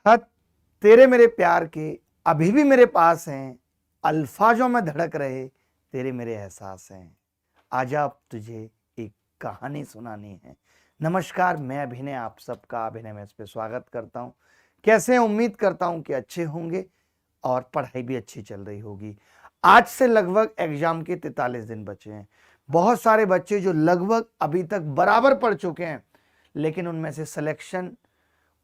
खत तेरे मेरे प्यार के अभी भी मेरे पास हैं, अल्फाजों में धड़क रहे तेरे मेरे एहसास हैं। आजा अब तुझे एक कहानी सुनानी है। नमस्कार, मैं अभिनय आप सबका अभिनय में इस पे स्वागत करता हूँ। कैसे हैं? उम्मीद करता हूँ कि अच्छे होंगे और पढ़ाई भी अच्छी चल रही होगी। आज से लगभग एग्जाम के 43 दिन बचे हैं। बहुत सारे बच्चे जो लगभग अभी तक बराबर पढ़ चुके हैं, लेकिन उनमें से सिलेक्शन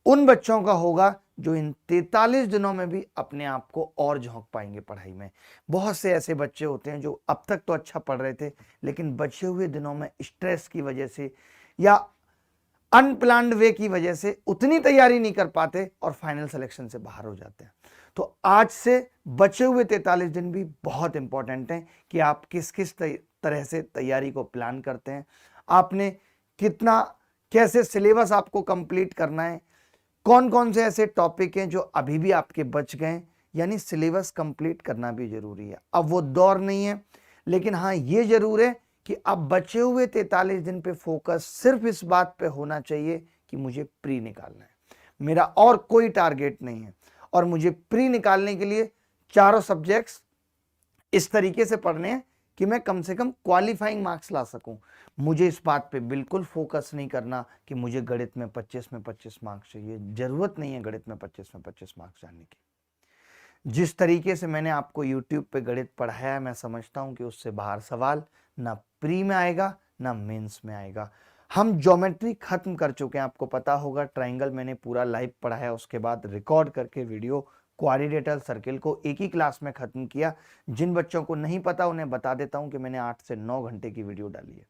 उन बच्चों का होगा जो इन 43 दिनों में भी अपने आप को और झोंक पाएंगे पढ़ाई में। बहुत से ऐसे बच्चे होते हैं जो अब तक तो अच्छा पढ़ रहे थे, लेकिन बचे हुए दिनों में स्ट्रेस की वजह से या अनप्लान्ड वे की वजह से उतनी तैयारी नहीं कर पाते और फाइनल सिलेक्शन से बाहर हो जाते हैं। तो आज से बचे हुए 43 दिन भी बहुत इंपॉर्टेंट हैं कि आप किस किस तरह से तैयारी को प्लान करते हैं, आपने कितना कैसे सिलेबस आपको कंप्लीट करना है, कौन कौन से ऐसे टॉपिक हैं जो अभी भी आपके बच गए। यानी सिलेबस कंप्लीट करना भी जरूरी है। अब वो दौर नहीं है, लेकिन हाँ ये जरूर है कि अब बचे हुए 43 दिन पे फोकस सिर्फ इस बात पे होना चाहिए कि मुझे प्री निकालना है, मेरा और कोई टारगेट नहीं है। और मुझे प्री निकालने के लिए चारों सब्जेक्ट्स इस तरीके से पढ़ने हैं कि मैं कम से कम क्वालिफाइंग मार्क्स ला सकूं। मुझे इस बात पे बिल्कुल फोकस नहीं करना कि मुझे गणित में 25 में 25 मार्क्स चाहिए। जरूरत नहीं है गणित में 25 में 25 मार्क्स जाने की। जिस तरीके से मैंने आपको YouTube पे गणित पढ़ाया है, मैं समझता हूं कि उससे बाहर सवाल ना प्री में आएगा ना मेंस में आएगा। हम ज्योमेट्री खत्म कर चुके हैं, आपको पता होगा। ट्राइंगल मैंने पूरा लाइव पढ़ाया, उसके बाद रिकॉर्ड करके वीडियो क्वाड्रिलेटरल सर्किल को एक ही क्लास में खत्म किया। जिन बच्चों को नहीं पता उन्हें बता देता हूं कि मैंने 8 से 9 घंटे की वीडियो डाली है।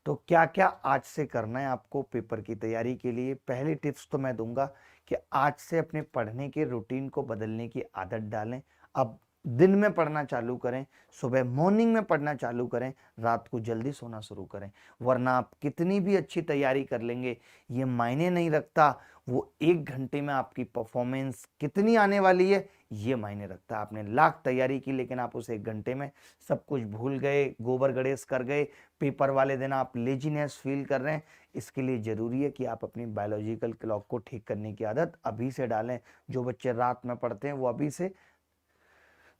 तो क्या क्या आज से करना है आपको पेपर की तैयारी के लिए। पहली टिप्स तो मैं दूंगा कि आज से अपने पढ़ने के रूटीन को बदलने की आदत डालें। अब दिन में पढ़ना चालू करें, सुबह मॉर्निंग में पढ़ना चालू करें, रात को जल्दी सोना शुरू करें। वरना आप कितनी भी अच्छी तैयारी कर लेंगे, ये मायने नहीं रखता वो 1 घंटे में आपकी परफॉर्मेंस कितनी आने वाली है, ये मायने रखता है। आपने लाख तैयारी की लेकिन आप उस 1 घंटे में सब कुछ भूल गए, गोबर गणेश कर गए, पेपर वाले दिन आप लेजीनेस फील कर रहे हैं। इसके लिए जरूरी है कि आप अपनी बायोलॉजिकल क्लॉक को ठीक करने की आदत अभी से डालें। जो बच्चे रात में पढ़ते हैं वो अभी से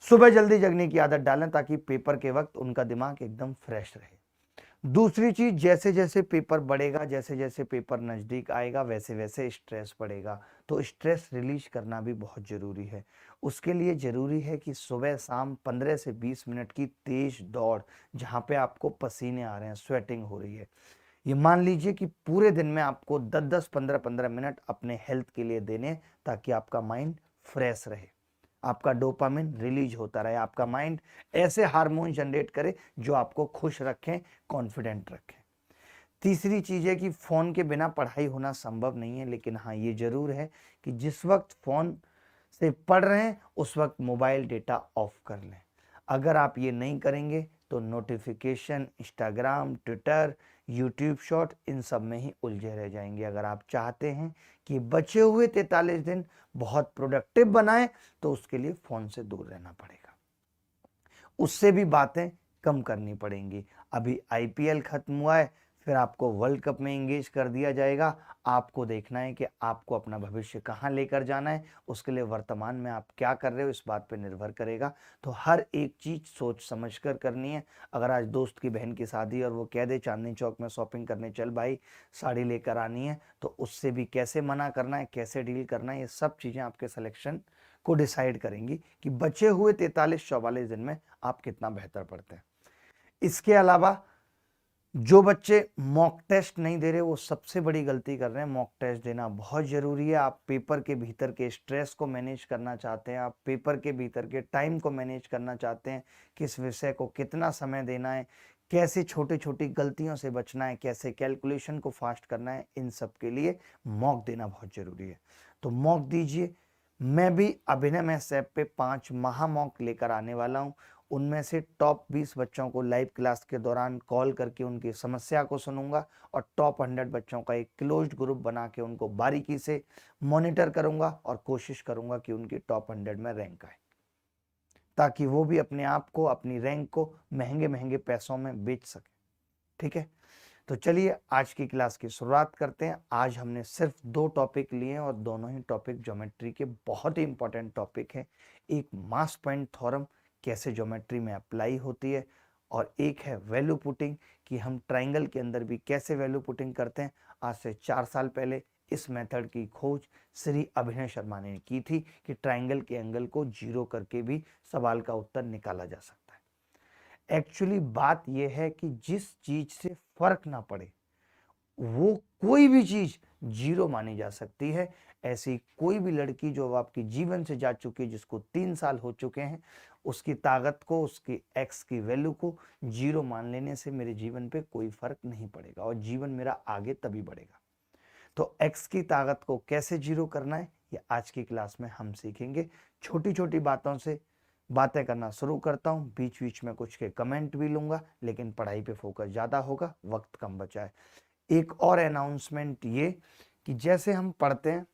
सुबह जल्दी जगने की आदत डालें, ताकि पेपर के वक्त उनका दिमाग एकदम फ्रेश रहे। दूसरी चीज, जैसे जैसे पेपर बढ़ेगा, जैसे जैसे पेपर नजदीक आएगा, वैसे वैसे स्ट्रेस बढ़ेगा। तो स्ट्रेस रिलीज करना भी बहुत जरूरी है। उसके लिए जरूरी है कि सुबह शाम 15 से 20 मिनट की तेज दौड़, जहां पे आपको पसीने आ रहे हैं, स्वेटिंग हो रही है, ये मान लीजिए कि पूरे दिन में आपको 10-10 15-15 मिनट अपने हेल्थ के लिए देने, ताकि आपका माइंड फ्रेश रहे, आपका डोपामिन रिलीज होता रहे, आपका माइंड ऐसे हार्मोन जनरेट करे जो आपको खुश रखें, कॉन्फिडेंट रखें। तीसरी चीज है कि फोन के बिना पढ़ाई होना संभव नहीं है, लेकिन हाँ ये जरूर है कि जिस वक्त फोन से पढ़ रहे हैं उस वक्त मोबाइल डेटा ऑफ कर लें। अगर आप ये नहीं करेंगे तो notification, Instagram, Twitter, YouTube short, इन सब में ही उलझे रह जाएंगे। अगर आप चाहते हैं कि बचे हुए 43 दिन बहुत प्रोडक्टिव बनाएं, तो उसके लिए फोन से दूर रहना पड़ेगा, उससे भी बातें कम करनी पड़ेंगी। अभी आईपीएल खत्म हुआ है, फिर आपको वर्ल्ड कप में एंगेज कर दिया जाएगा। आपको देखना है कि आपको अपना भविष्य कहाँ लेकर जाना है, उसके लिए वर्तमान में आप क्या कर रहे हो इस बात पे निर्भर करेगा। तो हर एक चीज सोच समझ कर करनी है। अगर आज दोस्त की बहन की शादी और वो कह दे चांदनी चौक में शॉपिंग करने चल भाई, साड़ी लेकर आनी है, तो उससे भी कैसे मना करना है, कैसे डील करना है, ये सब चीजें आपके सिलेक्शन को डिसाइड करेंगी कि बचे हुए 43-44 दिन में आप कितना बेहतर पढ़ते हैं। इसके अलावा जो बच्चे मॉक टेस्ट नहीं दे रहे वो सबसे बड़ी गलती कर रहे हैं। मॉक टेस्ट देना बहुत जरूरी है। आप पेपर के भीतर के स्ट्रेस को मैनेज करना चाहते हैं, आप पेपर के भीतर के टाइम को मैनेज करना चाहते हैं, किस विषय को कितना समय देना है, कैसे छोटी छोटी गलतियों से बचना है, कैसे कैलकुलेशन को फास्ट करना है, इन सब के लिए मॉक देना बहुत जरूरी है। तो मॉक दीजिए। मैं भी अभिनय मैथ्स ऐप पे 5 महा मॉक लेकर आने वाला हूं। उनमें से टॉप 20 बच्चों को लाइव क्लास के दौरान कॉल करके उनकी समस्या को सुनूंगा, और टॉप 100 बच्चों का एक क्लोज्ड ग्रुप बना के उनको बारीकी से मॉनिटर करूंगा और कोशिश करूंगा कि उनकी टॉप 100 में रैंक आए, ताकि वो भी अपने आप को, अपनी रैंक को महंगे महंगे पैसों में बेच सके। ठीक है। तो चलिए आज की क्लास की शुरुआत करते हैं। आज हमने सिर्फ 2 टॉपिक लिए हैं और दोनों ही टॉपिक ज्योमेट्री के बहुत ही इंपॉर्टेंट टॉपिक हैं। एक मास पॉइंट थ्योरम कैसे ज्योमेट्री में अप्लाई होती है और एक है वैल्यू पुटिंग कि हम ट्राइंगल के अंदर भी कैसे वैल्यू पुटिंग करते हैं। आज से 4 साल पहले इस मेथड की खोज श्री अभिनय शर्मा ने की थी कि ट्राइंगल के एंगल को 0 करके भी सवाल का उत्तर निकाला जा सकता है। एक्चुअली बात यह है कि जिस चीज से फर्क ना पड़े वो कोई भी चीज 0 मानी जा सकती है। ऐसी कोई भी लड़की जो आपके जीवन से जा चुकी है, जिसको 3 साल हो चुके हैं, उसकी ताकत को, उसकी एक्स की वैल्यू को 0 मान लेने से मेरे जीवन पे कोई फर्क नहीं पड़ेगा और जीवन मेरा आगे तभी बढ़ेगा। तो एक्स की ताकत को कैसे 0 करना है ये आज की क्लास में हम सीखेंगे। छोटी छोटी बातों से बातें करना शुरू करता हूं, बीच बीच में कुछ के कमेंट भी लूंगा, लेकिन पढ़ाई पे फोकस ज्यादा होगा, वक्त कम बचा है। एक और अनाउंसमेंट ये कि जैसे हम पढ़ते हैं,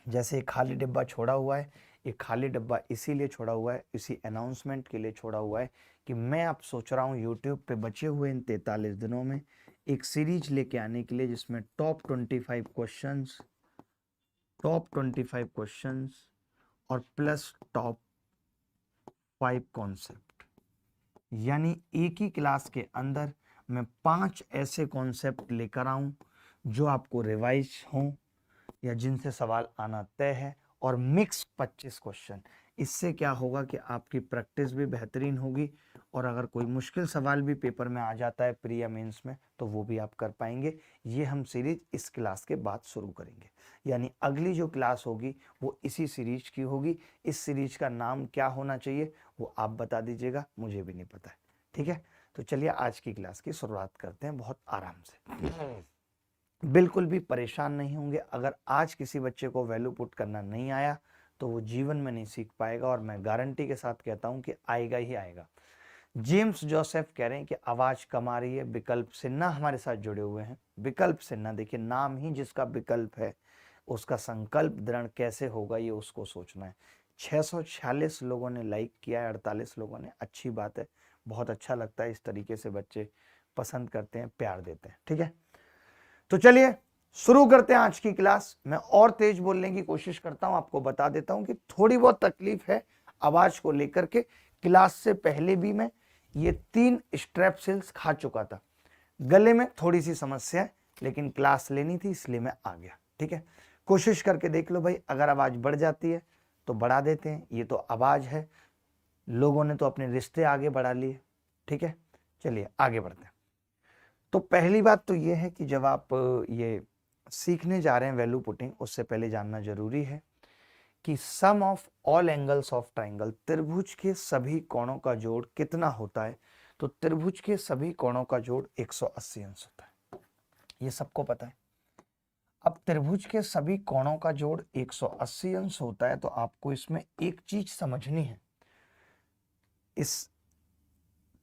जैसे खाली डिब्बा छोड़ा हुआ है, ये खाली डिब्बा इसीलिए छोड़ा हुआ है, इसी अनाउंसमेंट के लिए छोड़ा हुआ है कि मैं अब सोच रहा हूँ यूट्यूब पे बचे हुए इन 43 दिनों में एक सीरीज लेके आने के लिए जिसमें टॉप 25 क्वेश्चंस और प्लस टॉप 5 कॉन्सेप्ट, यानी एक ही क्लास के अंदर मैं 5 ऐसे कॉन्सेप्ट लेकर आऊं जो आपको रिवाइज हों या जिनसे सवाल आना तय है, और मिक्स 25 क्वेश्चन। इससे क्या होगा कि आपकी प्रैक्टिस भी बेहतरीन होगी और अगर कोई मुश्किल सवाल भी पेपर में आ जाता है प्री या मेंस में तो वो भी आप कर पाएंगे। ये हम सीरीज इस क्लास के बाद शुरू करेंगे, यानी अगली जो क्लास होगी वो इसी सीरीज की होगी। इस सीरीज का नाम क्या होना चाहिए वो आप बता दीजिएगा, मुझे भी नहीं पता है। ठीक है, तो चलिए आज की क्लास की शुरुआत करते हैं बहुत आराम से। बिल्कुल भी परेशान नहीं होंगे। अगर आज किसी बच्चे को वैल्यू पुट करना नहीं आया तो वो जीवन में नहीं सीख पाएगा, और मैं गारंटी के साथ कहता हूं कि आएगा ही आएगा। जेम्स जोसेफ कह रहे हैं कि आवाज कम आ रही है। विकल्प सिन्हा हमारे साथ जुड़े हुए हैं। विकल्प सिन्हा, देखिए नाम ही जिसका विकल्प है उसका संकल्प दृढ़ कैसे होगा ये उसको सोचना है। 646 लोगों ने लाइक किया है, 48 लोगों ने। अच्छी बात है, बहुत अच्छा लगता है, इस तरीके से बच्चे पसंद करते हैं, प्यार देते हैं। ठीक है, तो चलिए शुरू करते हैं आज की क्लास। मैं और तेज बोलने की कोशिश करता हूं, आपको बता देता हूं कि थोड़ी बहुत तकलीफ है आवाज को लेकर के। क्लास से पहले भी मैं ये 3 स्ट्रेप्सिल्स खा चुका था, गले में थोड़ी सी समस्या है, लेकिन क्लास लेनी थी इसलिए मैं आ गया। ठीक है, कोशिश करके देख लो भाई, अगर आवाज बढ़ जाती है तो बढ़ा देते हैं। ये तो आवाज है, लोगों ने तो अपने रिश्ते आगे बढ़ा लिए। ठीक है, चलिए आगे बढ़ते हैं। तो पहली बात तो ये है कि जब आप ये सीखने जा रहे हैं वैल्यू पुटिंग, उससे पहले जानना जरूरी है कि sum of all angles of triangle, त्रिभुज के सभी कोणों का जोड़ कितना होता है। तो त्रिभुज के सभी कोणों का जोड़ 180 अंश होता है, ये सबको पता है। अब त्रिभुज के सभी कोणों का जोड़ 180 अंश होता है, तो आपको इसमें एक चीज समझनी है। इस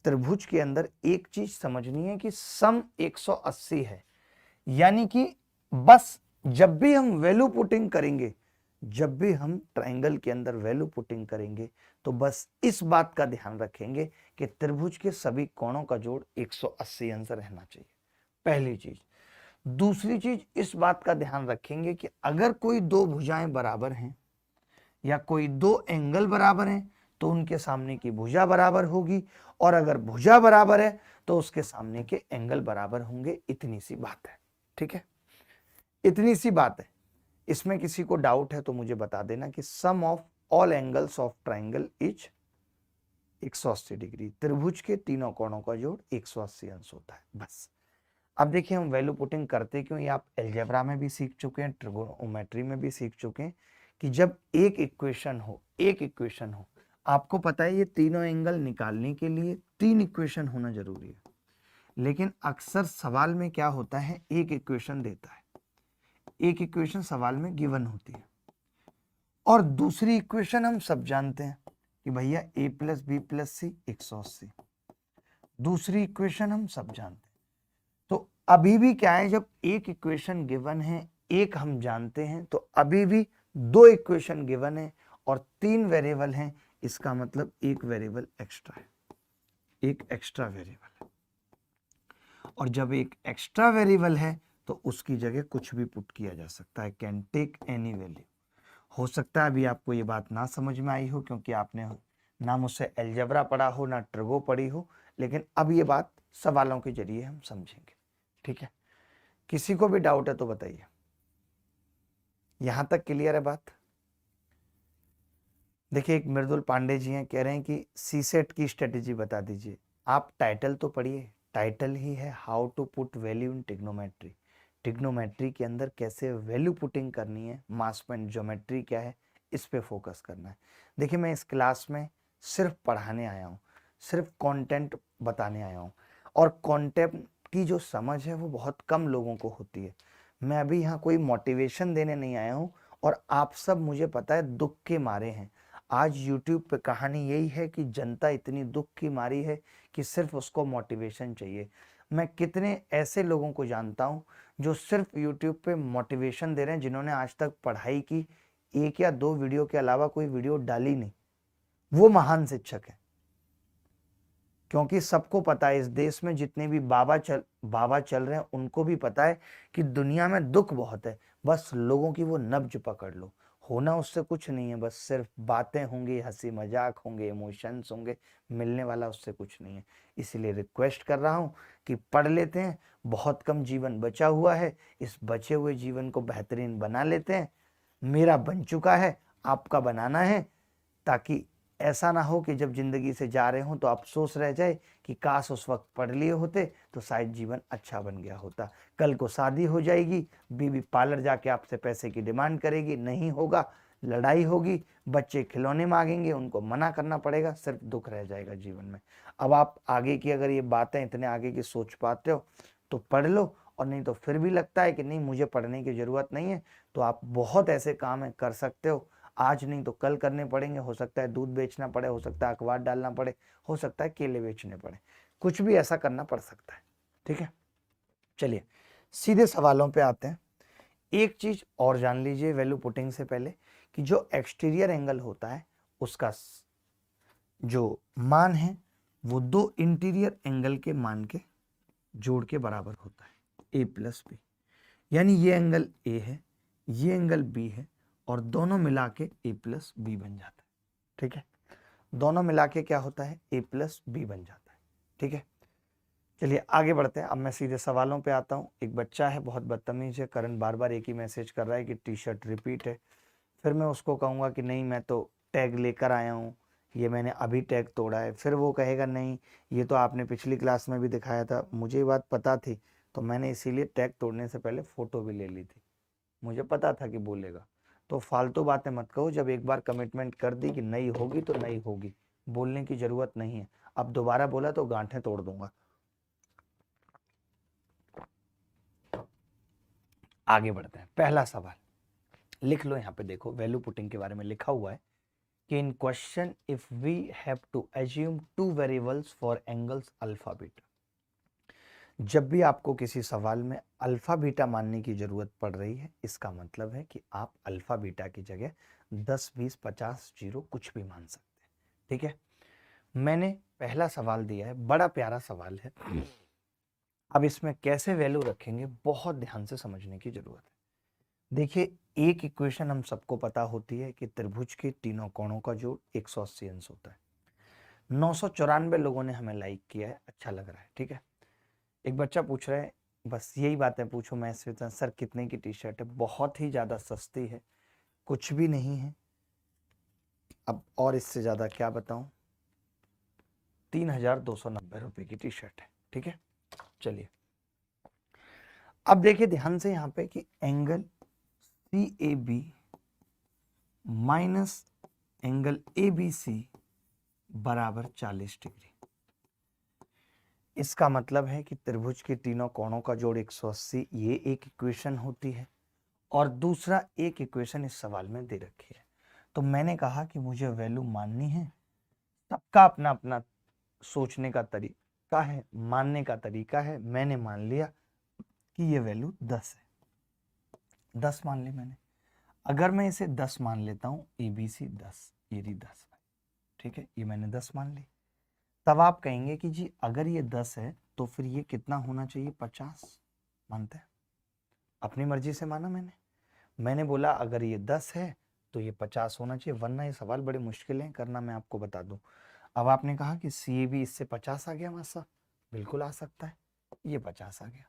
त्रिभुज के अंदर एक चीज समझनी है कि सम 180 है, यानी कि बस जब भी हम वैल्यू पुटिंग करेंगे, जब भी हम ट्राइंगल के अंदर वैल्यू पुटिंग करेंगे तो बस इस बात का ध्यान रखेंगे कि त्रिभुज के सभी कोणों का जोड़ 180 अंश रहना चाहिए, पहली चीज। दूसरी चीज, इस बात का ध्यान रखेंगे कि अगर कोई 2 भुजाएं बराबर हैं या कोई 2 एंगल बराबर हैं तो उनके सामने की भुजा बराबर होगी, और अगर भुजा बराबर है तो उसके सामने के एंगल बराबर होंगे। इतनी सी बात है। ठीक है, इतनी सी बात है। इसमें किसी को डाउट है तो मुझे बता देना कि sum of all angles of triangle is 180 degree. त्रिभुज के तीनों कोणों का जोड़ 180 अंश होता है, बस। अब देखिए हम वैल्यू पुटिंग करते क्यों, ये आप अलजेब्रा में भी सीख चुके हैं, ट्रिगोनोमेट्री में भी सीख चुके हैं कि जब एक इक्वेशन हो, आपको पता है ये तीनों एंगल निकालने के लिए 3 इक्वेशन होना जरूरी है, लेकिन अक्सर सवाल में क्या होता है, एक इक्वेशन देता है, एक इक्वेशन सवाल में गिवन होती है, और दूसरी इक्वेशन हम सब जानते हैं कि भैया a प्लस बी प्लस सी 180, दूसरी इक्वेशन हम सब जानते हैं। तो अभी भी क्या है, जब एक इक्वेशन गिवन है, एक हम जानते हैं, तो अभी भी 2 इक्वेशन गिवन है और 3 वेरिएबल हैं, इसका मतलब एक वेरिएबल एक्स्ट्रा है, एक एक्स्ट्रा वेरिएबल है। और जब एक एक्स्ट्रा वेरिएबल है तो उसकी जगह कुछ भी पुट किया जा सकता है, कैन टेक एनी वैल्यू। हो सकता है अभी आपको ये बात ना समझ में आई हो क्योंकि आपने ना मुझसे अलजेब्रा पढ़ा हो ना ट्रिगो पढ़ी हो, लेकिन अब ये बात सवालों के जरिए हम समझेंगे। ठीक है, किसी को भी डाउट है तो बताइए, यहां तक क्लियर है बात? देखिए एक मृदुल पांडे जी हैं, कह रहे हैं कि सीसेट की स्ट्रेटेजी बता दीजिए। आप टाइटल तो पढ़िए, टाइटल ही है how to put value in trigonometry. Trigonometry के अंदर कैसे वैल्यू पुटिंग करनी है, मास पॉइंट ज्योमेट्री क्या है, इस पे फोकस करना है। देखिए मैं इस क्लास में सिर्फ पढ़ाने आया हूँ, सिर्फ कंटेंट बताने आया हूँ, और कंटेंट की जो समझ है वो बहुत कम लोगों को होती है। मैं अभी यहाँ कोई मोटिवेशन देने नहीं आया हूँ, और आप सब मुझे पता है दुख के मारे हैं। आज YouTube पे कहानी यही है कि जनता इतनी दुख की मारी है कि सिर्फ उसको मोटिवेशन चाहिए। मैं कितने ऐसे लोगों को जानता हूं जो सिर्फ YouTube पे मोटिवेशन दे रहे हैं, जिन्होंने आज तक पढ़ाई की 1 या 2 वीडियो के अलावा कोई वीडियो डाली नहीं, वो महान शिक्षक है। क्योंकि सबको पता है इस देश में जितने भी बाबा चल रहे हैं उनको भी पता है कि दुनिया में दुख बहुत है, बस लोगों की वो नब्ज पकड़ लो। होना उससे कुछ नहीं है, बस सिर्फ बातें होंगी, हंसी मजाक होंगे, इमोशंस होंगे, मिलने वाला उससे कुछ नहीं है। इसलिए रिक्वेस्ट कर रहा हूं कि पढ़ लेते हैं, बहुत कम जीवन बचा हुआ है, इस बचे हुए जीवन को बेहतरीन बना लेते हैं। मेरा बन चुका है, आपका बनाना है, ताकि ऐसा ना हो कि जब जिंदगी से जा रहे हो तो अफसोस रह जाए कि काश उस वक्त पढ़ लिए होते तो शायद जीवन अच्छा बन गया होता। कल को शादी हो जाएगी, बीवी पार्लर जाके आपसे पैसे की डिमांड करेगी, नहीं होगा, लड़ाई होगी, बच्चे खिलौने मांगेंगे, उनको मना करना पड़ेगा, सिर्फ दुख रह जाएगा जीवन में। अब आप आगे की अगर ये बातें इतने आगे की सोच पाते हो तो पढ़ लो, और नहीं तो फिर भी लगता है कि नहीं मुझे पढ़ने की जरूरत नहीं है, तो आप बहुत ऐसे काम है कर सकते हो, आज नहीं तो कल करने पड़ेंगे। हो सकता है दूध बेचना पड़े, हो सकता है अखबार डालना पड़े, हो सकता है केले बेचने पड़े, कुछ भी ऐसा करना पड़ सकता है। ठीक है, चलिए सीधे सवालों पे आते हैं। एक चीज और जान लीजिए वैल्यू पुटिंग से पहले, कि जो एक्सटीरियर एंगल होता है उसका जो मान है वो 2 इंटीरियर एंगल के मान के जोड़ के बराबर होता है, a प्लस बी। यानी ये एंगल a है, ये एंगल b है, और दोनों मिला के a प्लस बी बन जाता है। ठीक है, दोनों मिला के क्या होता है, a प्लस बी बन जाता है। ठीक है, चलिए आगे बढ़ते हैं। अब मैं सीधे सवालों पे आता हूँ। एक बच्चा है बहुत बदतमीज है, करण बार बार एक ही मैसेज कर रहा है कि टी शर्ट रिपीट है। फिर मैं उसको कहूँगा कि नहीं मैं तो टैग लेकर आया हूँ, ये मैंने अभी टैग तोड़ा है। फिर वो कहेगा नहीं ये तो आपने पिछली क्लास में भी दिखाया था, मुझे ये बात पता थी तो मैंने इसीलिए टैग तोड़ने से पहले फ़ोटो भी ले ली थी, मुझे पता था कि बोलेगा। तो फालतू बातें मत कहो, जब एक बार कमिटमेंट कर दी कि नहीं होगी तो नहीं होगी, बोलने की ज़रूरत नहीं है। अब दोबारा बोला तो गांठें तोड़ दूंगा। आगे बढ़ते हैं। पहला सवाल लिख लो, यहाँ पे देखो वैल्यू पुटिंग के बारे में लिखा हुआ है कि in question if we have to assume 2 variables for angles alpha beta. जब भी आपको किसी सवाल में अल्फा बीटा मानने की जरूरत पड़ रही है, इसका मतलब है कि आप अल्फा बीटा की जगह 10 20 50 जीरो कुछ भी मान सकते हैं। ठीक है, मैंने पहला सवाल दिया है, बड़ा प्यारा सवाल है। अब इसमें कैसे वैल्यू रखेंगे बहुत ध्यान से समझने की जरूरत है। देखिए एक इक्वेशन हम सबको पता होती है कि त्रिभुज के तीनों कोणों का जोड़ 180 अंश होता है। 994 लोगों ने हमें लाइक किया है, अच्छा लग रहा है। ठीक है, एक बच्चा पूछ रहा है, बस यही बातें पूछो मैं सर कितने की टी शर्ट है, बहुत ही ज़्यादा सस्ती है, कुछ भी नहीं है। अब और इससे ज़्यादा क्या बताऊं, 3290 रुपये की टी शर्ट है। ठीक है, चलिए अब देखिए ध्यान से यहाँ पे कि angle C A B minus angle A B C बराबर 40 डिग्री। इसका मतलब है कि त्रिभुज के तीनों कोणों का जोड़ 180, ये एक इक्वेशन होती है, और दूसरा एक इक्वेशन इस सवाल में दे रखी है। तो मैंने कहा कि मुझे वैल्यू माननी है, सबका अपना अपना सोचने का तरीका है, मानने का तरीका है। मैंने मान लिया कि ये वैल्यू 10 है, 10 मान ली मैंने। अगर मैं इसे 10 मान लेता हूं, ABC 10, ये 10 है। ठीक है, ये मैंने 10 मान ली। तब आप कहेंगे कि जी अगर ये 10 है तो फिर ये कितना होना चाहिए, 50। मानते हैं? अपनी मर्जी से माना मैंने बोला अगर ये 10 है तो ये 50 होना चाहिए, वरना ये सवाल बड़े मुश्किल हैं करना, मैं आपको बता दूं। अब आपने कहा कि सी भी इससे 50 आ गया मासा, बिल्कुल आ सकता है, ये 50 आ गया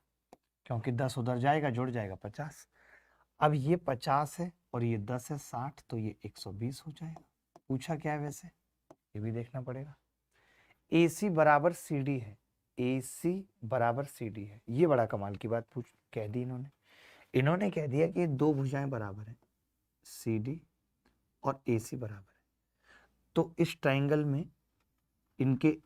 क्योंकि 10 उधर जाएगा, जुड़ जाएगा 50। अब ये 50 है और ये 10 है 60, तो ये 120 हो जाएगा। पूछा क्या है वैसे, ये भी देखना पड़ेगा। AC बराबर CD है, AC बराबर CD है, ये बड़ा कमाल की बात पूछ कह दी इन्होंने कह दिया कि दो भुजाएं बराबर हैं, CD और AC बराबर है, तो इस ट्राइंगल में इनके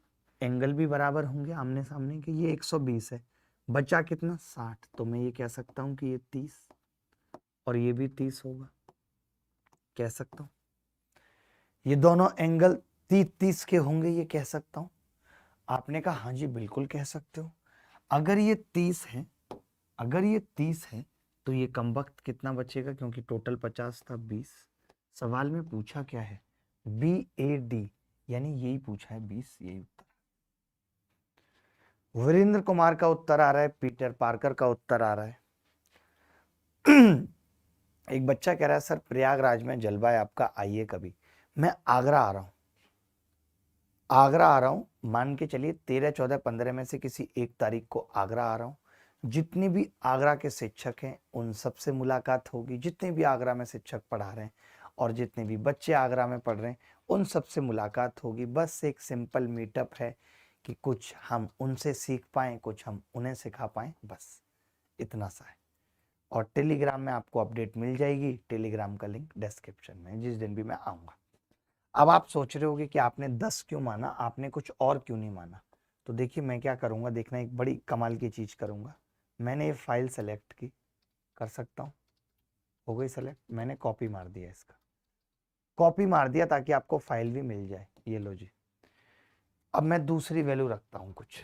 एंगल भी बराबर होंगे आमने सामने के। ये 120 है, बचा कितना 60, तो मैं ये कह सकता हूं कि ये 30 और ये भी 30 होगा, कह सकता हूं ये दोनों एंगल 30-30 के होंगे, ये कह सकता हूं। आपने कहा हाँ जी बिल्कुल कह सकते हो। अगर ये 30 है, अगर ये 30 है तो ये कम वक्त कितना बचेगा, क्योंकि टोटल 50 था 20। सवाल में पूछा क्या है, BAD, यानी यही पूछा है 20, यही उत्तर। वीरेंद्र कुमार का उत्तर आ रहा है, पीटर पार्कर का उत्तर आ रहा है। एक बच्चा कह रहा है सर प्रयागराज में जलवा है आपका, आइए कभी। मैं आगरा आ रहा हूं, आगरा आ रहा हूं, मान के चलिए 13, 14, 15 में से किसी एक तारीख को आगरा आ रहा हूं। जितने भी आगरा के शिक्षक हैं उन सबसे मुलाकात होगी, जितने भी आगरा में शिक्षक पढ़ा रहे हैं और जितने भी बच्चे आगरा में पढ़ रहे हैं उन सबसे मुलाकात होगी। बस एक सिंपल मीटअप है कि कुछ हम उनसे सीख पाएं, कुछ हम उन्हें सिखा पाएं, बस इतना सा है। और टेलीग्राम में आपको अपडेट मिल जाएगी, टेलीग्राम का लिंक डिस्क्रिप्शन में, जिस दिन भी मैं आऊँगा। अब आप सोच रहे होगे कि आपने 10 क्यों माना, आपने कुछ और क्यों नहीं माना। तो देखिए मैं क्या करूँगा, देखना एक बड़ी कमाल की चीज़ करूँगा। मैंने ये फाइल सेलेक्ट की, कर सकता हूँ, हो गई सेलेक्ट, मैंने कॉपी मार दिया, इसका कॉपी मार दिया ताकि आपको फाइल भी मिल जाए। ये लो जी। अब मैं दूसरी वैल्यू रखता हूँ कुछ,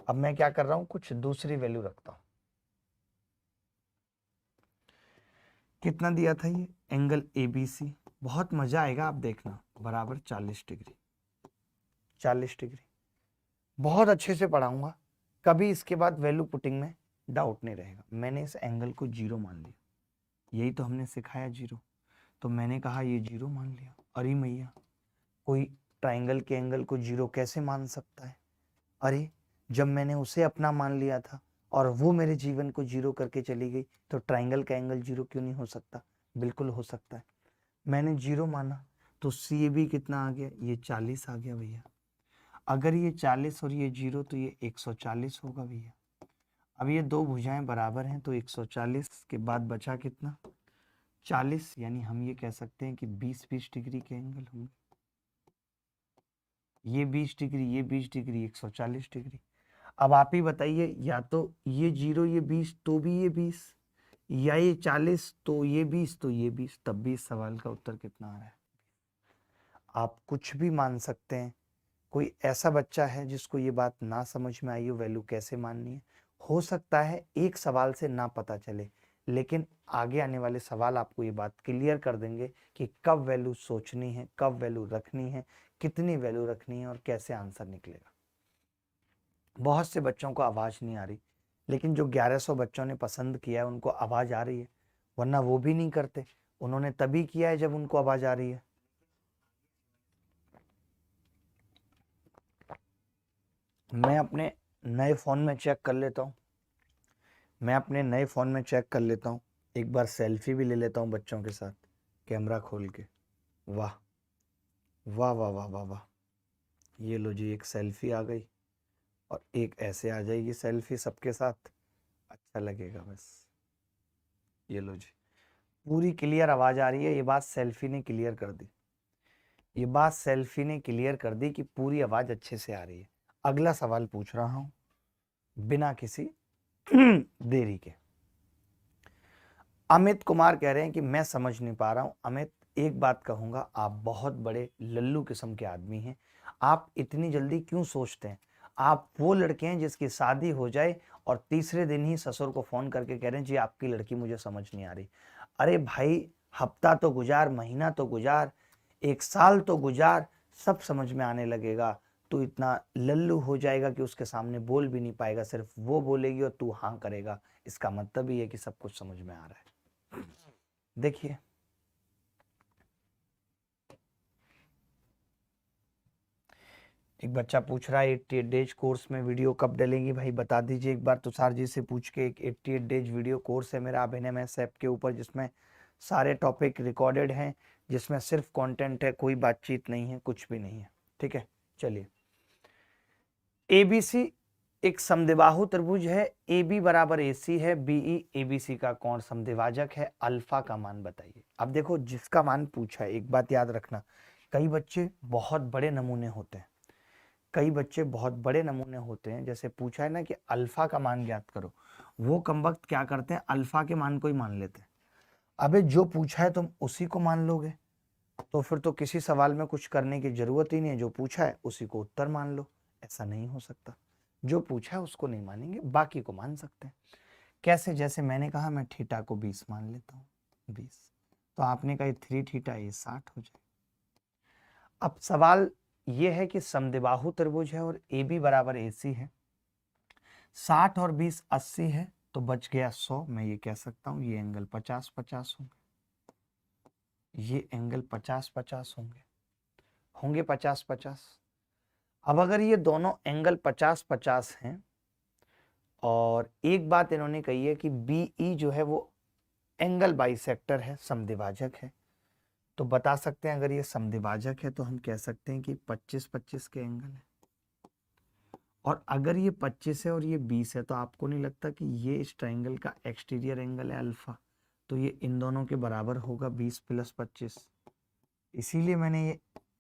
अब मैं क्या कर रहा हूँ, कुछ दूसरी वैल्यू रखता हूँ। कितना दिया था ये, एंगल ABC, बहुत मजा आएगा, आप देखना, बराबर 40 डिग्री, 40 डिग्री। बहुत अच्छे से पढ़ाऊंगा, कभी इसके बाद वैल्यू पुटिंग में डाउट नहीं रहेगा। मैंने इस एंगल को 0 मान लिया, यही तो हमने सिखाया 0, तो मैंने कहा ये 0 मान लिया। अरे मैया, कोई ट्राइंगल के एंगल को 0 कैसे मान सकता है? अरे जब मैंने उसे अपना मान लिया था और वो मेरे जीवन को 0 करके चली गई, तो ट्राइंगल का एंगल 0 क्यों नहीं हो सकता? बिल्कुल हो सकता है। मैंने 0 माना तो CAB कितना आ गया, ये 40 आ गया भैया। अगर ये 40 और ये 0 तो ये 140 होगा भैया। अब ये दो भुजाएं बराबर हैं तो 140 के बाद बचा कितना, 40, यानी हम ये कह सकते हैं कि 20-20 डिग्री के एंगल होंगे। ये 20 डिग्री, ये 20 डिग्री, 140 डिग्री। अब आप ही बताइए, या तो ये 0 ये 20 तो भी ये 20, या ये 40 तो ये 20 तो ये 20, तब भी इस सवाल का उत्तर कितना आ रहा है? आप कुछ भी मान सकते हैं। कोई ऐसा बच्चा है जिसको ये बात ना समझ में आई हो वैल्यू कैसे माननी है, हो सकता है एक सवाल से ना पता चले, लेकिन आगे आने वाले सवाल आपको ये बात क्लियर कर देंगे कि कब वैल्यू सोचनी है, कब वैल्यू रखनी है, कितनी वैल्यू रखनी है और कैसे आंसर निकलेगा। बहुत से बच्चों को आवाज़ नहीं आ रही, लेकिन जो 1100 बच्चों ने पसंद किया है उनको आवाज़ आ रही है, वरना वो भी नहीं करते। उन्होंने तभी किया है जब उनको आवाज़ आ रही है। मैं अपने नए फ़ोन में चेक कर लेता हूँ, मैं अपने नए फ़ोन में चेक कर लेता हूँ, एक बार सेल्फी भी ले लेता हूँ बच्चों के साथ, कैमरा खोल के। वाह वाह वाह वाह वाह वाह, ये लो जी, एक सेल्फी आ गई और एक ऐसे आ जाएगी सेल्फी सबके साथ, अच्छा लगेगा बस। ये लो जी, पूरी क्लियर आवाज़ आ रही है, ये बात सेल्फी ने क्लियर कर दी, ये बात सेल्फी ने क्लियर कर दी कि पूरी आवाज़ अच्छे से आ रही है। अगला सवाल पूछ रहा हूँ बिना किसी देरी के। अमित कुमार कह रहे हैं कि मैं समझ नहीं पा रहा हूं। अमित, एक बात कहूंगा, आप बहुत बड़े लल्लू किस्म के आदमी हैं, आप इतनी जल्दी क्यों सोचते हैं? आप वो लड़के हैं जिसकी शादी हो जाए और तीसरे दिन ही ससुर को फोन करके कह रहे हैं जी आपकी लड़की मुझे समझ नहीं आ रही। अरे भाई, हफ्ता तो गुजार, महीना तो गुजार, एक साल तो गुजार, सब समझ में आने लगेगा, तू इतना लल्लू हो जाएगा कि उसके सामने बोल भी नहीं पाएगा, सिर्फ वो बोलेगी और तू हाँ करेगा। इसका मतलब ये है कि सब कुछ समझ में आ रहा है। देखिए, एक बच्चा पूछ रहा है 88 डेज कोर्स में वीडियो कब डलेंगी? भाई बता दीजिए एक बार तुषार जी से पूछ के। एक 88 डेज वीडियो कोर्स है मेरा अभिनय ऐप के ऊपर, जिसमें सारे टॉपिक रिकॉर्डेड हैं, जिसमें सिर्फ कंटेंट है, कोई बातचीत नहीं है, कुछ भी नहीं है। ठीक है, चलिए। एबीसी एक समद्विबाहु त्रिभुज है, AB बराबर AC है, BE ABC का कोण समद्विभाजक है, अल्फा का मान बताइए। अब देखो, जिसका मान पूछा है, एक बात याद रखना, कई बच्चे बहुत बड़े नमूने होते हैं, कई बच्चे बहुत बड़े नमूने होते हैं। जैसे पूछा है ना कि अल्फा का मान ज्ञात करो, वो कमबख्त क्या करते हैं, अल्फा के मान को ही मान लेते हैं। अबे जो पूछा है तुम उसी को मान लोगे, तो फिर तो किसी सवाल में कुछ करने की जरूरत ही नहीं है, जो पूछा है उसी को उत्तर मान लो। ऐसा नहीं हो सकता, जो पूछा है उसको नहीं मानेंगे, बाकी को मान सकते हैं। कैसे? जैसे मैंने कहा मैं थीटा को 20 मान लेता हूँ, 20, तो आपने कहा 3 थीटा, ये 60 हो जाए। अब सवाल ये है कि समद्विबाहु त्रिभुज है और AB बराबर AC है, 60 और 20 80 है, तो बच गया 100। मैं ये कह सकता हूँ ये एंगल 50-50 होंगे, ये एंगल 50-50 होंगे, होंगे 50-50। अब अगर ये दोनों एंगल 50-50 हैं, और एक बात इन्होंने कही है कि BE जो है वो एंगल बाइसेक्टर है, समद्विभाजक है, तो बता सकते हैं अगर ये समद्विभाजक है तो हम कह सकते हैं कि 25-25 के एंगल है। और अगर ये 25 है और ये 20 है, तो आपको नहीं लगता कि ये इस ट्रायंगल का एक्सटीरियर एंगल है अल्फा, तो ये इन दोनों के बराबर होगा 20 + 25। इसीलिए मैंने ये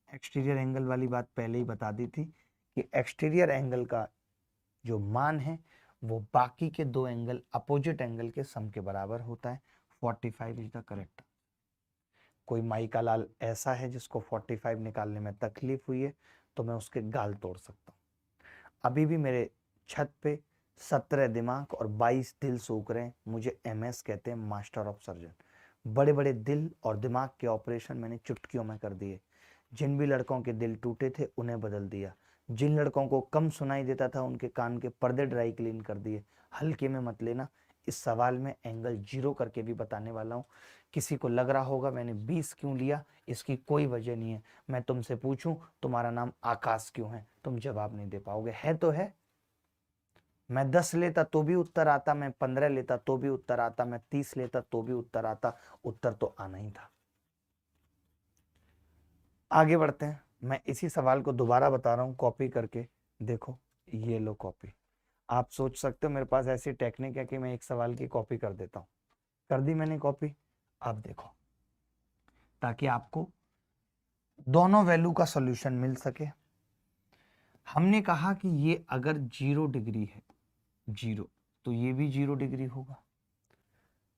एक्सटीरियर एंगल वाली बात पहले ही बता दी थी कि एक्सटीरियर एंगल का जो मान है वो बाकी के दो एंगल, अपोजिट एंगल के सम के बराबर होता है। 45 इज द करेक्ट। कोई माई का लाल ऐसा है जिसको 45 निकालने में तकलीफ हुई है, तो मैं उसके गाल तोड़ सकता हूँ। अभी भी मेरे छत पे 17 दिमाग और 22 दिल सूख रहे हैं। मुझे MS कहते हैं, मास्टर ऑफ सर्जन। बड़े बड़े दिल और दिमाग के ऑपरेशन मैंने चुटकियों में कर दिए। जिन भी लड़कों के दिल टूटे थे उन्हें बदल दिया, जिन लड़कों को कम सुनाई देता था उनके कान के पर्दे ड्राई क्लीन कर दिए। हल्के में मत लेना, इस सवाल में एंगल 0 करके भी बताने वाला हूँ। किसी को लग रहा होगा मैंने 20 क्यों लिया, इसकी कोई वजह नहीं है। मैं तुमसे पूछूं तुम्हारा नाम आकाश क्यों है, तुम जवाब नहीं दे पाओगे। है तो है। मैं 10 लेता तो भी उत्तर आता, मैं 15 लेता तो भी उत्तर आता, मैं 30 लेता तो भी उत्तर आता, उत्तर तो आना ही था। आगे बढ़ते हैं। मैं इसी सवाल को दोबारा बता रहा हूं कॉपी करके, देखो ये लो कॉपी। आप सोच सकते हो मेरे पास ऐसी टेक्निक है कि मैं एक सवाल की कॉपी कर देता हूं। कर दी मैंने कॉपी, अब देखो, ताकि आपको दोनों वैल्यू का सॉल्यूशन मिल सके। हमने कहा कि ये अगर 0 डिग्री है, 0, तो ये भी 0 डिग्री होगा।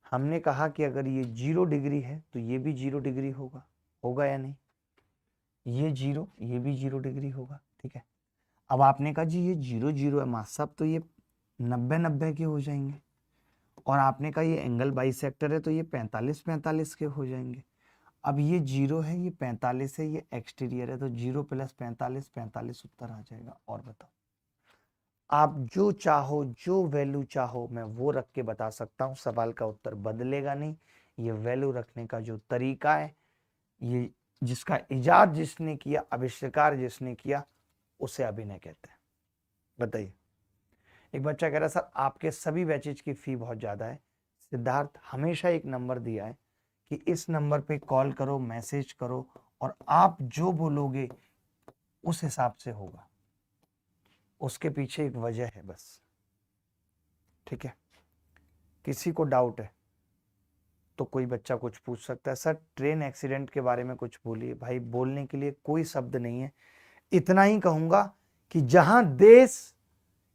हमने कहा कि अगर ये 0 डिग्री है तो ये भी 0 डिग्री होगा, होगा या नहीं? ये 0, ये भी 0 डिग्री होगा। ठीक है, अब आपने कहा जी ये 0 0 है मास साहब, तो ये 90-90 के हो जाएंगे। और आपने कहा ये एंगल बाइसेक्टर है तो ये 45-45 के हो जाएंगे। अब ये 0 है, ये 45 है, ये एक्सटीरियर है, तो 0 + 45 45 उत्तर आ जाएगा। और बताओ, आप जो चाहो, जो वैल्यू चाहो मैं वो रख के बता सकता हूँ, सवाल का उत्तर बदलेगा नहीं। ये वैल्यू रखने का जो तरीका है, ये जिसका इजाद जिसने किया, आविष्कार जिसने किया, उसे अभिनय कहते हैं। बताइए। एक बच्चा कह रहा सर आपके सभी बैचेज की फी बहुत ज्यादा है। सिद्धार्थ, हमेशा एक नंबर दिया है कि इस नंबर पे कॉल करो, मैसेज करो, और आप जो बोलोगे उस हिसाब से होगा। उसके पीछे एक वजह है बस। ठीक है, किसी को डाउट है तो कोई बच्चा कुछ पूछ सकता है, सर ट्रेन एक्सीडेंट के बारे में कुछ बोलिए। भाई बोलने के लिए कोई शब्द नहीं है, इतना ही कहूंगा कि जहां देश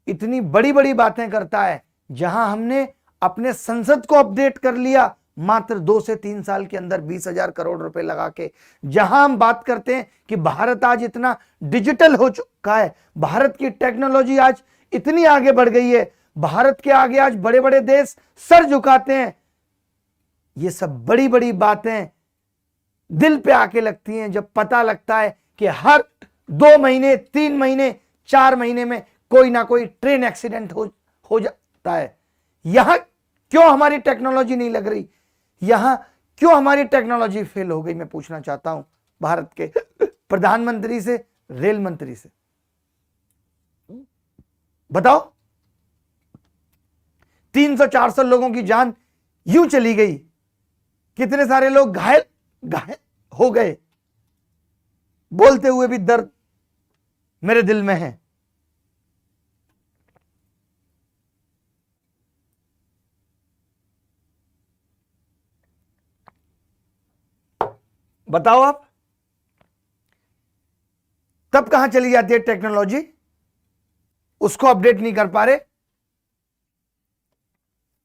इतनी बड़ी बड़ी बातें करता है, जहां हमने अपने संसद को अपडेट कर लिया मात्र 2 से 3 साल के अंदर 20,000 करोड़ रुपए लगा के, जहां हम बात करते हैं कि भारत आज इतना डिजिटल हो चुका है, भारत की टेक्नोलॉजी आज इतनी आगे बढ़ गई है, भारत के आगे आज बड़े बड़े देश सर झुकाते हैं, ये सब बड़ी बड़ी बातें दिल पे आके लगती हैं जब पता लगता है कि हर 2 महीने, 3 महीने, 4 महीने में कोई ना कोई ट्रेन एक्सीडेंट हो जाता है। यहां क्यों हमारी टेक्नोलॉजी नहीं लग रही? यहां क्यों हमारी टेक्नोलॉजी फेल हो गई? मैं पूछना चाहता हूं भारत के प्रधानमंत्री से, रेल मंत्री से। बताओ, 300-400 लोगों की जान यूं चली गई, कितने सारे लोग घायल हो गए। बोलते हुए भी दर्द मेरे दिल में है। बताओ आप, तब कहां चली जाती है टेक्नोलॉजी? उसको अपडेट नहीं कर पा रहे।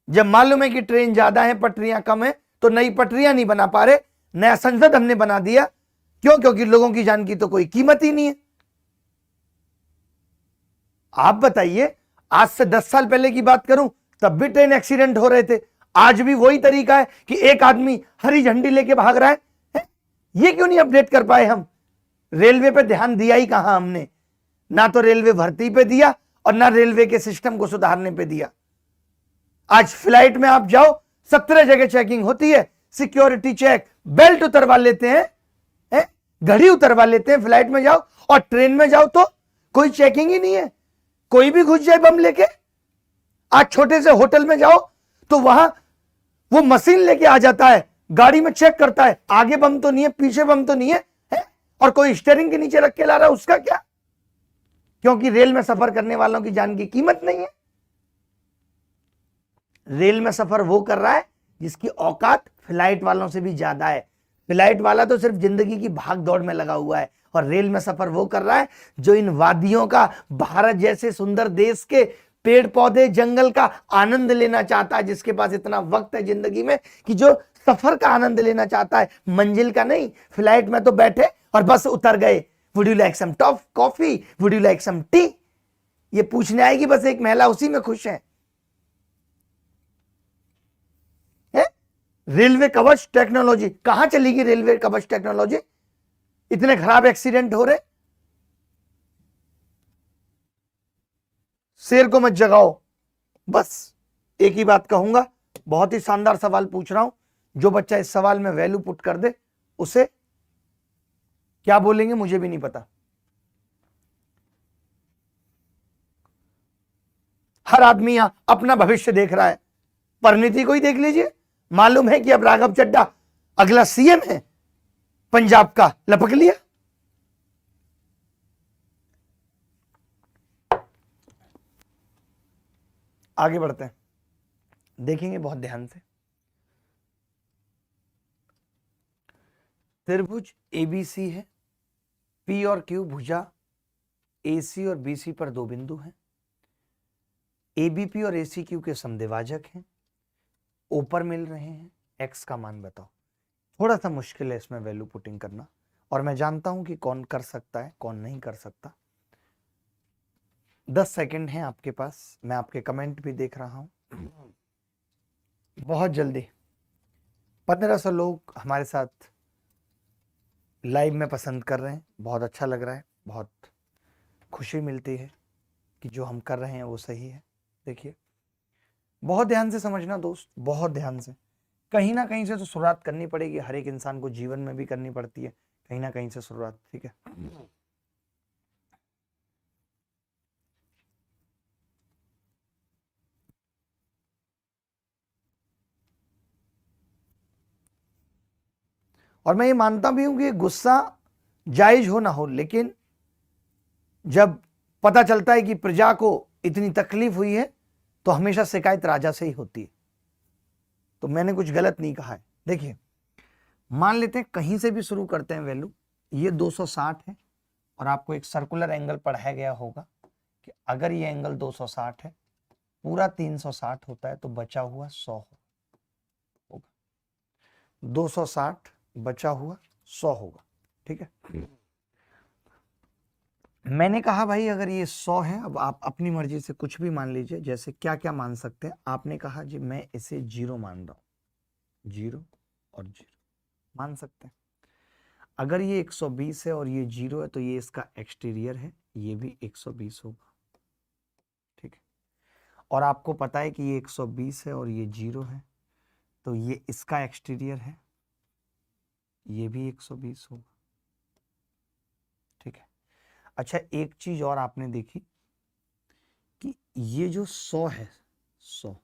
जब मालूम है कि ट्रेन ज्यादा है, पटरियां कम है, तो नई पटरियां नहीं बना पा रहे। नया संसद हमने बना दिया, क्यों? क्योंकि लोगों की जान की तो कोई कीमत ही नहीं है। आप बताइए, आज से 10 साल पहले की बात करूं, तब भी ट्रेन एक्सीडेंट हो रहे थे। आज भी वही तरीका है कि एक आदमी हरी झंडी लेके भाग रहा है। ये क्यों नहीं अपडेट कर पाए हम? रेलवे पे ध्यान दिया ही कहां हमने? ना तो रेलवे भर्ती पे दिया और ना रेलवे के सिस्टम को सुधारने पे दिया। आज फ्लाइट में आप जाओ, 17 जगह चेकिंग होती है, सिक्योरिटी चेक, बेल्ट उतरवा लेते हैं, घड़ी उतरवा लेते हैं। फ्लाइट में जाओ और ट्रेन में जाओ तो कोई चेकिंग ही नहीं है, कोई भी घुस जाए बम लेके। आज छोटे से होटल में जाओ तो वहां वो मशीन लेके आ जाता है, गाड़ी में चेक करता है, आगे बम तो नहीं है, पीछे बम तो नहीं है, और कोई स्टीयरिंग के नीचे रख के ला रहा है, उसका क्या? क्योंकि रेल में सफर करने वालों की जान की कीमत नहीं है। रेल में सफर वो कर रहा है जिसकी औकात फ्लाइट वालों से भी ज्यादा है। फ्लाइट वाला तो सिर्फ जिंदगी की भाग दौड़ में लगा हुआ है, और रेल में सफर वो कर रहा है जो इन वादियों का, भारत जैसे सुंदर देश के पेड़ पौधे जंगल का आनंद लेना चाहता है, जिसके पास इतना वक्त है जिंदगी में कि जो सफर का आनंद लेना चाहता है, मंजिल का नहीं। फ्लाइट में तो बैठे और बस उतर गए। Would you like some coffee, would you like some tea, ये पूछने आएगी बस एक महिला, उसी में खुश है। रेलवे कवच टेक्नोलॉजी कहां चलेगी? रेलवे कवच टेक्नोलॉजी, इतने खराब एक्सीडेंट हो रहे। शेर को मत जगाओ। बस एक ही बात कहूंगा, बहुत ही शानदार सवाल पूछ रहा हूं। जो बच्चा इस सवाल में वैल्यू पुट कर दे, उसे क्या बोलेंगे मुझे भी नहीं पता। हर आदमी यहां अपना भविष्य देख रहा है। परिणीति को ही देख लीजिए, मालूम है कि अब राघव चड्ढा अगला सीएम है पंजाब का, लपक लिया। आगे बढ़ते हैं, देखेंगे बहुत ध्यान से। त्रिभुज एबीसी है, पी और क्यू भुजा एसी और बीसी पर 2 बिंदु हैं। एबीपी और एसी क्यू के समद्विभाजक हैं, ऊपर मिल रहे हैं। एक्स का मान बताओ। थोड़ा सा मुश्किल है इसमें वैल्यू पुटिंग करना, और मैं जानता हूं कि कौन कर सकता है कौन नहीं कर सकता। 10 सेकंड हैं आपके पास, मैं आपके कमेंट भी देख रहा हूं। बहुत जल्दी 1500 लोग हमारे साथ लाइव में पसंद कर रहे हैं, बहुत अच्छा लग रहा है, बहुत खुशी मिलती है कि जो हम कर रहे हैं वो सही है। देखिए, बहुत ध्यान से समझना दोस्त, बहुत ध्यान से। कहीं ना कहीं से तो शुरुआत करनी पड़ेगी, हर एक इंसान को जीवन में भी करनी पड़ती है कहीं ना कहीं से शुरुआत, ठीक है। और मैं ये मानता भी हूं कि गुस्सा जायज हो ना हो, लेकिन जब पता चलता है कि प्रजा को इतनी तकलीफ हुई है तो हमेशा शिकायत राजा से ही होती है। तो मैंने कुछ गलत नहीं कहा है। देखिए, मान लेते हैं कहीं से भी शुरू करते हैं वैल्यू। ये 260 है, और आपको एक सर्कुलर एंगल पढ़ाया गया होगा कि अगर ये एंगल 260 है, पूरा 360 होता है, तो बचा हुआ 100 होगा। 260 बचा हुआ 100 होगा, ठीक है। मैंने कहा भाई अगर ये 100 है, अब आप अपनी मर्जी से कुछ भी मान लीजिए, जैसे क्या क्या मान सकते हैं। आपने कहा जी मैं इसे 0 मान रहा हूं, 0 और 0 मान सकते हैं। अगर ये 120 है और ये 0 है तो ये इसका एक्सटीरियर है, ये भी 120 होगा, ठीक है। और आपको पता है कि ये 120 है और ये 0 है, तो ये इसका एक्सटीरियर है, ये भी 120 होगा, ठीक है। अच्छा, एक चीज और आपने देखी कि ये जो 100 है, 100,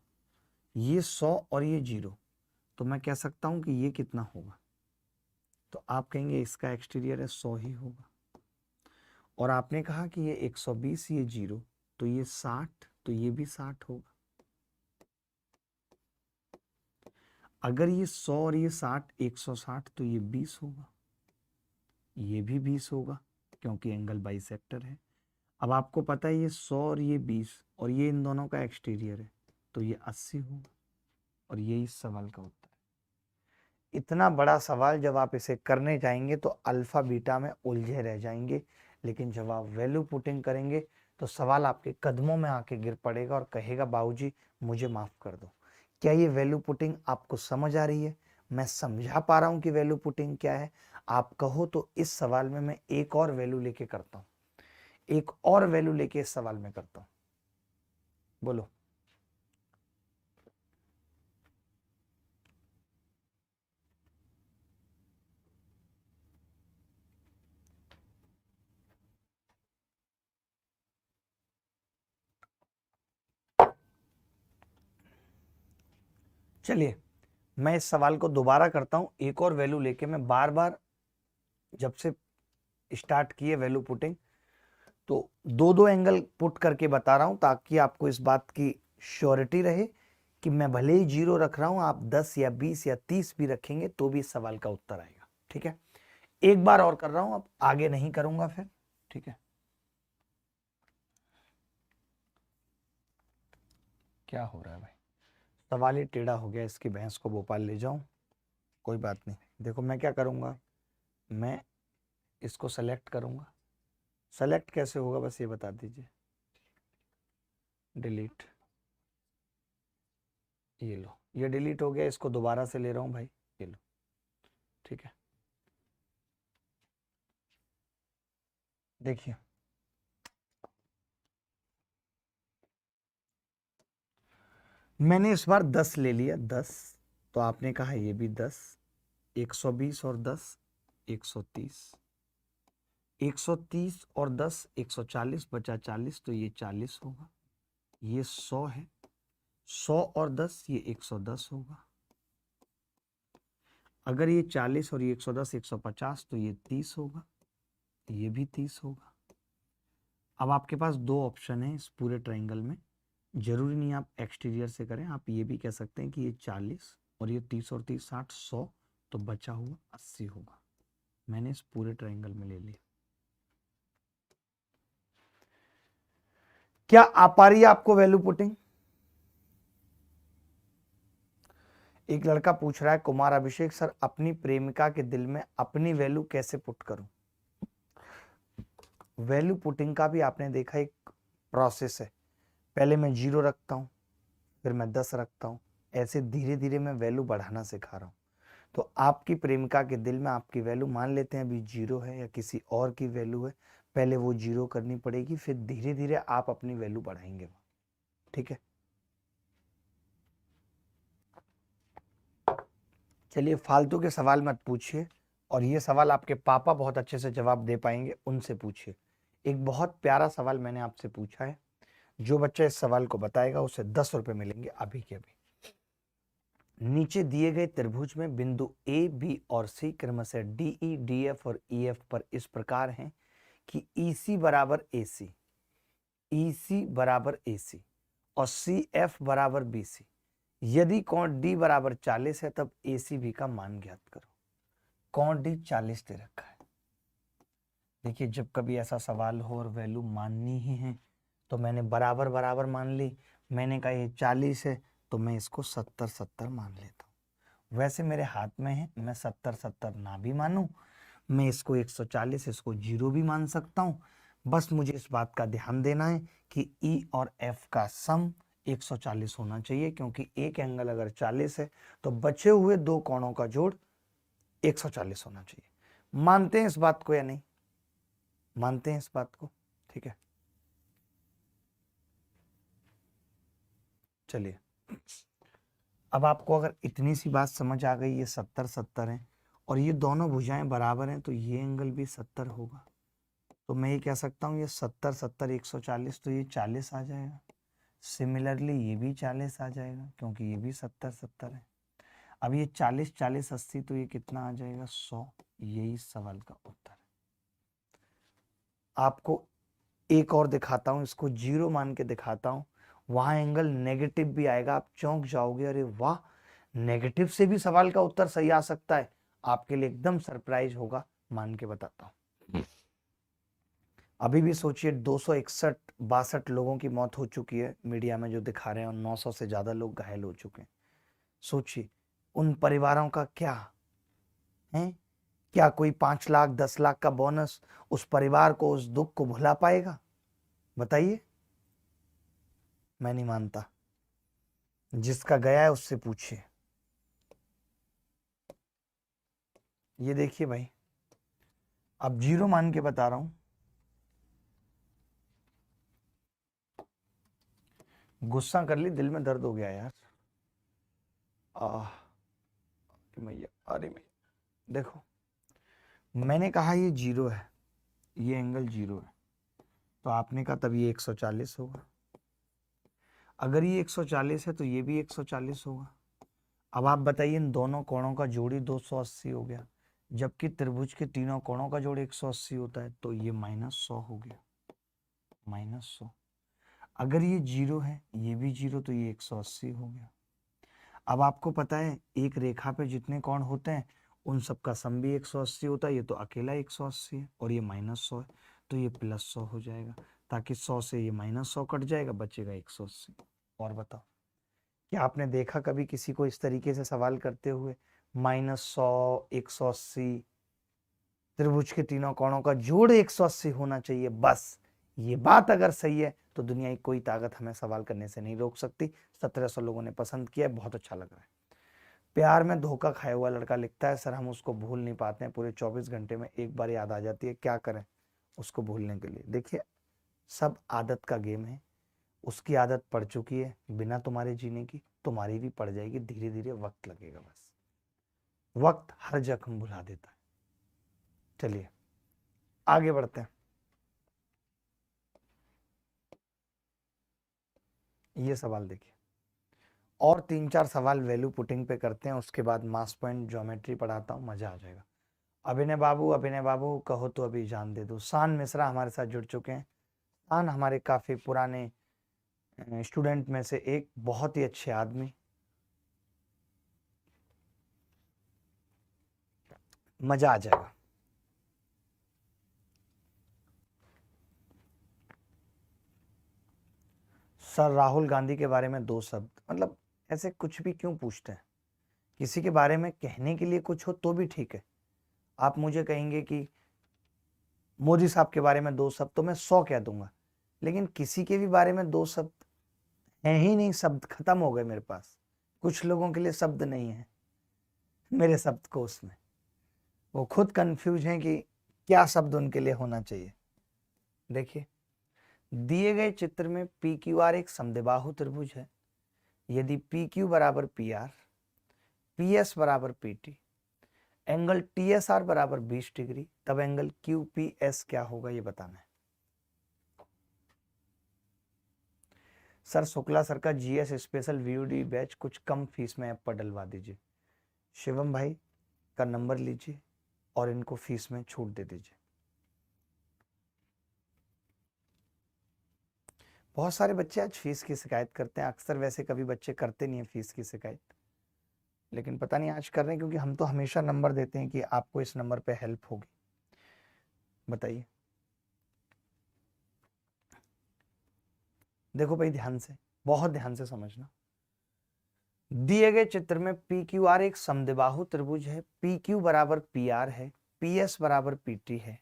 ये 100 और ये 0, तो मैं कह सकता हूं कि ये कितना होगा, तो आप कहेंगे इसका एक्सटीरियर है 100 ही होगा। और आपने कहा कि ये 120, ये 0, तो ये 60, तो ये भी 60 होगा। अगर ये 100 और ये 60, 160, तो ये 20 होगा, ये भी 20 होगा, क्योंकि एंगल बाइसेक्टर है। अब आपको पता है ये 100 और ये 20 और ये इन दोनों का एक्सटीरियर है, तो ये 80 होगा। और ये इस सवाल का उत्तर है। इतना बड़ा सवाल जब आप इसे करने जाएंगे तो अल्फा बीटा में उलझे रह जाएंगे, लेकिन जब आप वैल्यू पुटिंग करेंगे तो सवाल आपके कदमों में आके गिर पड़ेगा और कहेगा बाबूजी मुझे माफ कर दो। क्या ये वैल्यू पुटिंग आपको समझ आ रही है? मैं समझा पा रहा हूं कि वैल्यू पुटिंग क्या है? आप कहो तो इस सवाल में मैं एक और वैल्यू लेके करता हूं, एक और वैल्यू लेके इस सवाल में करता हूं। बोलो। चलिए मैं इस सवाल को दोबारा करता हूं, एक और वैल्यू लेके। मैं बार बार जब से स्टार्ट किए वैल्यू पुटिंग तो दो दो एंगल पुट करके बता रहा हूं, ताकि आपको इस बात की श्योरिटी रहे कि मैं भले ही 0 रख रहा हूं, आप 10 या 20 या 30 भी रखेंगे तो भी इस सवाल का उत्तर आएगा, ठीक है। एक बार और कर रहा हूं, अब आगे नहीं करूंगा फिर, ठीक है। क्या हो रहा है भाई, सवाल ही टेढ़ा हो गया, इसकी भैंस को भोपाल ले जाऊं। कोई बात नहीं, देखो मैं क्या करूंगा, मैं इसको सेलेक्ट करूंगा। सेलेक्ट कैसे होगा बस ये बता दीजिए। डिलीट, ये लो, ये डिलीट हो गया, इसको दोबारा से ले रहा हूं भाई, ये लो, ठीक है। देखिए मैंने इस बार 10 ले लिया, 10, तो आपने कहा ये भी 10, 120 और 10, 130, 130 और 10, 140, बचा 40, तो ये 40 होगा। ये 100 है, 100 और 10, ये 110 होगा। अगर ये 40 और ये 110, 150, तो ये 30 होगा, ये भी 30 होगा। अब आपके पास दो ऑप्शन है इस पूरे ट्राइंगल में, जरूरी नहीं आप एक्सटीरियर से करें, आप ये भी कह सकते हैं कि ये 40 और ये 30 और 30, 60, 100, तो बचा हुआ 80 होगा। मैंने इस पूरे ट्राइंगल में ले लिया। क्या आ पा रही है आपको वैल्यू पुटिंग? एक लड़का पूछ रहा है, कुमार अभिषेक सर अपनी प्रेमिका के दिल में अपनी वैल्यू कैसे पुट करूं? वैल्यू पुटिंग का भी आपने देखा एक प्रोसेस है। पहले मैं 0 रखता हूं, फिर मैं 10 रखता हूं, ऐसे धीरे धीरे मैं वैल्यू बढ़ाना सिखा रहा हूं। तो आपकी प्रेमिका के दिल में आपकी वैल्यू मान लेते हैं अभी 0 है या किसी और की वैल्यू है, पहले वो 0 करनी पड़ेगी, फिर धीरे धीरे आप अपनी वैल्यू बढ़ाएंगे, ठीक है। चलिए फालतू के सवाल मत पूछिए, और ये सवाल आपके पापा बहुत अच्छे से जवाब दे पाएंगे, उनसे पूछिए। एक बहुत प्यारा सवाल मैंने आपसे पूछा है, जो बच्चा इस सवाल को बताएगा उसे 10 रुपए मिलेंगे अभी के अभी। नीचे दिए गए त्रिभुज में बिंदु ए, बी और सी क्रमशः डी ई, डी एफ और ई एफ पर इस प्रकार हैं कि ई सी बराबर ए सी, ई सी बराबर ए सी और सी एफ बराबर बी सी। यदि कोण डी बराबर 40 है तब ए सी बी का मान ज्ञात करो। कोण डी 40 दे रखा है। देखिए जब कभी ऐसा सवाल हो और वैल्यू माननी ही है तो मैंने बराबर बराबर मान ली। मैंने कहा ये 40 है तो मैं इसको 70 70 मान लेता हूँ। वैसे मेरे हाथ में है, मैं 70 70 ना भी मानूं, मैं इसको 140, इसको 0 भी मान सकता हूँ। बस मुझे इस बात का ध्यान देना है कि ई और एफ का सम 140 होना चाहिए, क्योंकि एक एंगल अगर 40 है तो बचे हुए दो कोणों का जोड़ 140 होना चाहिए। मानते हैं इस बात को या नहीं? मानते हैं इस बात को? ठीक है, चलिए अब आपको अगर इतनी सी बात समझ आ गई, ये 70 70 है और ये दोनों भुजाएं बराबर हैं, तो ये एंगल भी 70 होगा। तो मैं ये कह सकता हूँ ये 70 70 140, तो ये 40 आ जाएगा। सिमिलरली ये भी 40 आ जाएगा क्योंकि ये भी 70 70 है। अब ये 40 40 80, तो ये कितना आ जाएगा? 100। यही सवाल का उत्तर है। आपको एक और दिखाता हूं, इसको जीरो मान के दिखाता हूं, वहां एंगल नेगेटिव भी आएगा। आप चौंक जाओगे, अरे वाह, नेगेटिव से भी सवाल का उत्तर सही आ सकता है। आपके लिए एकदम सरप्राइज होगा, मान के बताता हूं। अभी भी सोचिए 261 62 लोगों की मौत हो चुकी है मीडिया में जो दिखा रहे हैं, और 900 से ज्यादा लोग घायल हो चुके हैं। सोचिए उन परिवारों का क्या है? क्या कोई 5 लाख 10 लाख का बोनस उस परिवार को, उस दुख को भुला पाएगा? बताइए। मैं नहीं मानता। जिसका गया है उससे पूछिए। ये देखिए भाई, अब जीरो मान के बता रहा हूं। गुस्सा कर ली, दिल में दर्द हो गया यार। आह मैया, अरे मैया, देखो मैंने कहा ये जीरो है, ये एंगल जीरो है, तो आपने कहा तब ये 140 होगा। अगर ये 140 है तो ये भी 140 होगा। अब आप बताइए, इन दोनों कोणों का जोड़ी 280 हो गया, जबकि त्रिभुज के तीनों कोणों का जोड़ी 180 होता है, तो ये -100 हो गया। -100। अगर ये जीरो है, ये भी जीरो, तो ये 180 हो गया। अब आपको पता है एक रेखा पे जितने कोण होते हैं उन सबका सम भी 180 होता है। ये तो अकेला 180 है और ये -100 है, तो ये +100 हो जाएगा, ताकि 100 से ये -100 कट जाएगा, बचेगा 180। और बताओ, क्या आपने देखा कभी किसी को इस तरीके से सवाल करते हुए? -100 180, त्रिभुज के तीनों कोणों का जोड़ 180 होना चाहिए, बस। ये बात अगर सही है तो दुनिया की कोई ताकत हमें सवाल करने से नहीं रोक सकती। 1700 लोगों ने पसंद किया है, बहुत अच्छा लग रहा है। प्यार में धोखा खाया हुआ लड़का लिखता है, सर हम उसको भूल नहीं पाते हैं, पूरे 24 घंटे में एक बार याद आ जाती है, क्या करें उसको भूलने के लिए? देखिए, सब आदत का गेम है। उसकी आदत पड़ चुकी है बिना तुम्हारे जीने की, तुम्हारी भी पड़ जाएगी, धीरे धीरे वक्त लगेगा बस। वक्त हर जख्म भुला देता है। चलिए आगे बढ़ते हैं। ये सवाल देखिए, और 3 4 सवाल वैल्यू पुटिंग पे करते हैं, उसके बाद मास पॉइंट ज्योमेट्री पढ़ाता हूँ, मजा आ जाएगा। अभिनय बाबू कहो तो अभी जान दे दो। शान मिश्रा हमारे साथ जुड़ चुके हैं। शान हमारे काफी पुराने स्टूडेंट में से एक, बहुत ही अच्छे आदमी, मजा आ जाएगा। सर राहुल गांधी के बारे में 2 शब्द, मतलब ऐसे कुछ भी क्यों पूछते हैं? किसी के बारे में कहने के लिए कुछ हो तो भी ठीक है। आप मुझे कहेंगे कि मोदी साहब के बारे में 2 शब्द, तो मैं 100 कह दूंगा, लेकिन किसी के भी बारे में 2 शब्द है ही नहीं, शब्द खत्म हो गए मेरे पास। कुछ लोगों के लिए शब्द नहीं है मेरे शब्दकोश में, वो खुद कंफ्यूज हैं कि क्या शब्द उनके लिए होना चाहिए। देखिए, दिए गए चित्र में पी क्यू आर एक समद्विबाहु त्रिभुज है। यदि पी क्यू बराबर पी आर, पी एस बराबर P T, angle T S R बराबर 20 डिग्री, तब एंगल क्यू पी एस क्या होगा, ये बताना है। सर शुक्ला सर का जीएस स्पेशल वीओडी बैच कुछ कम फीस में ऐप पर डलवा दीजिए। शिवम भाई का नंबर लीजिए और इनको फीस में छूट दे दीजिए। बहुत सारे बच्चे आज फीस की शिकायत करते हैं, अक्सर वैसे कभी बच्चे करते नहीं है फीस की शिकायत, लेकिन पता नहीं आज कर रहे हैं, क्योंकि हम तो हमेशा नंबर देते हैं कि आपको इस नंबर पे हेल्प होगी। बताइए। देखो भाई, ध्यान से, बहुत ध्यान से समझना। दिए गए चित्र में पी क्यू आर एक समद्विबाहु त्रिभुज है। पी क्यू बराबर पी आर है, पी एस बराबर पी टी है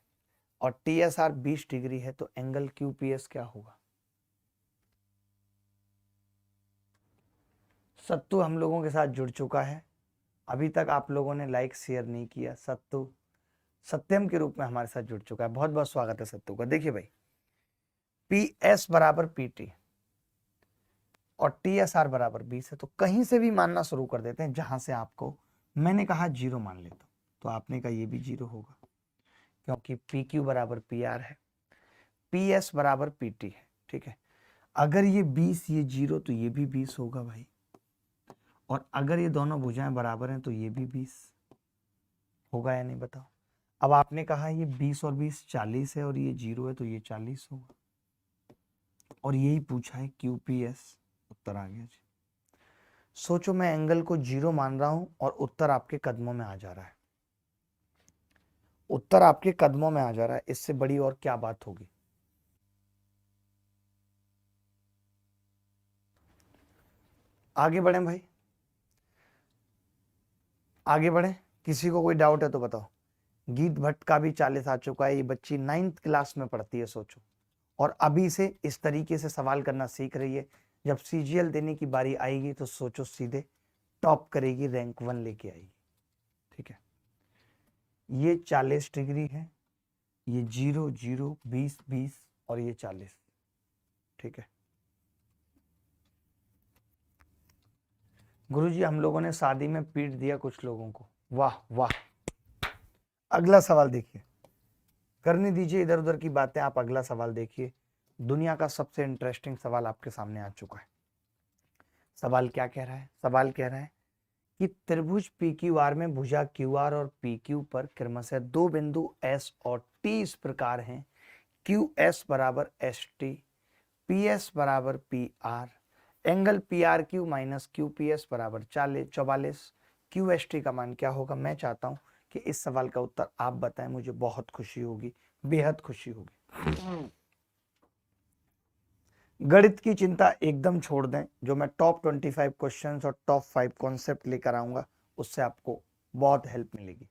और टी एस आर 20 डिग्री है, तो एंगल क्यू पी एस क्या होगा? सत्तू हम लोगों के साथ जुड़ चुका है, अभी तक आप लोगों ने लाइक शेयर नहीं किया। सत्तू सत्यम के रूप में हमारे साथ जुड़ चुका है। बहुत बहुत स्वागत है सत्यम का। देखिए भाई, PS बराबर PT और TSR बराबर 20 है, तो कहीं से भी मानना शुरू कर देते हैं जहां से आपको, मैंने कहा 0 मान लेता हूं, तो आपने कहा ये भी 0 होगा, क्योंकि PQ बराबर PR है, PS बराबर PT है। ठीक है, अगर ये 20 ये 0 तो ये भी 20 होगा भाई, और अगर ये दोनों भुजाएं बराबर हैं तो ये भी 20 होगा या नहीं, बताओ। अब आपने कहा ये 20 और 20 40 है, और ये 0 है तो ये 40 होगा, और यही पूछा है QPS, उत्तर आ गया जी। सोचो, मैं एंगल को 0 मान रहा हूं और उत्तर आपके कदमों में आ जा रहा है, उत्तर आपके कदमों में आ जा रहा है, इससे बड़ी और क्या बात होगी। आगे बढ़े भाई, आगे बढ़े। किसी को कोई डाउट है तो बताओ। गीत भट्ट का भी 40 आ चुका है, ये बच्ची 9th क्लास में पढ़ती है, सोचो, और अभी से इस तरीके से सवाल करना सीख रही है। जब CGL देने की बारी आएगी तो सोचो सीधे टॉप करेगी, रैंक 1 लेके आएगी। ठीक है, ये 40 डिग्री है, ये 0 0 20 20 और ये 40। ठीक है गुरुजी, हम लोगों ने शादी में पीट दिया कुछ लोगों को। वाह वाह। अगला सवाल देखिए, करने दीजिए इधर उधर की बातें, आप अगला सवाल देखिए। दुनिया का सबसे इंटरेस्टिंग सवाल आपके सामने आ चुका है। सवाल क्या कह रहा है? सवाल कह रहा है कि त्रिभुज PQR में भुजा QR और PQ पर क्रमशः दो बिंदु S और T इस प्रकार हैं। QS बराबर ST, PS बराबर PR, angle PRQ minus QPS बराबर 44। QST का मान क्या होगा? मैं चाहता हूं कि इस सवाल का उत्तर आप बताएं, मुझे बहुत खुशी होगी, बेहद खुशी होगी। गणित की चिंता एकदम छोड़ दें, जो मैं टॉप 25 क्वेश्चंस और टॉप 5 कॉन्सेप्ट लेकर आऊंगा, उससे आपको बहुत हेल्प मिलेगी।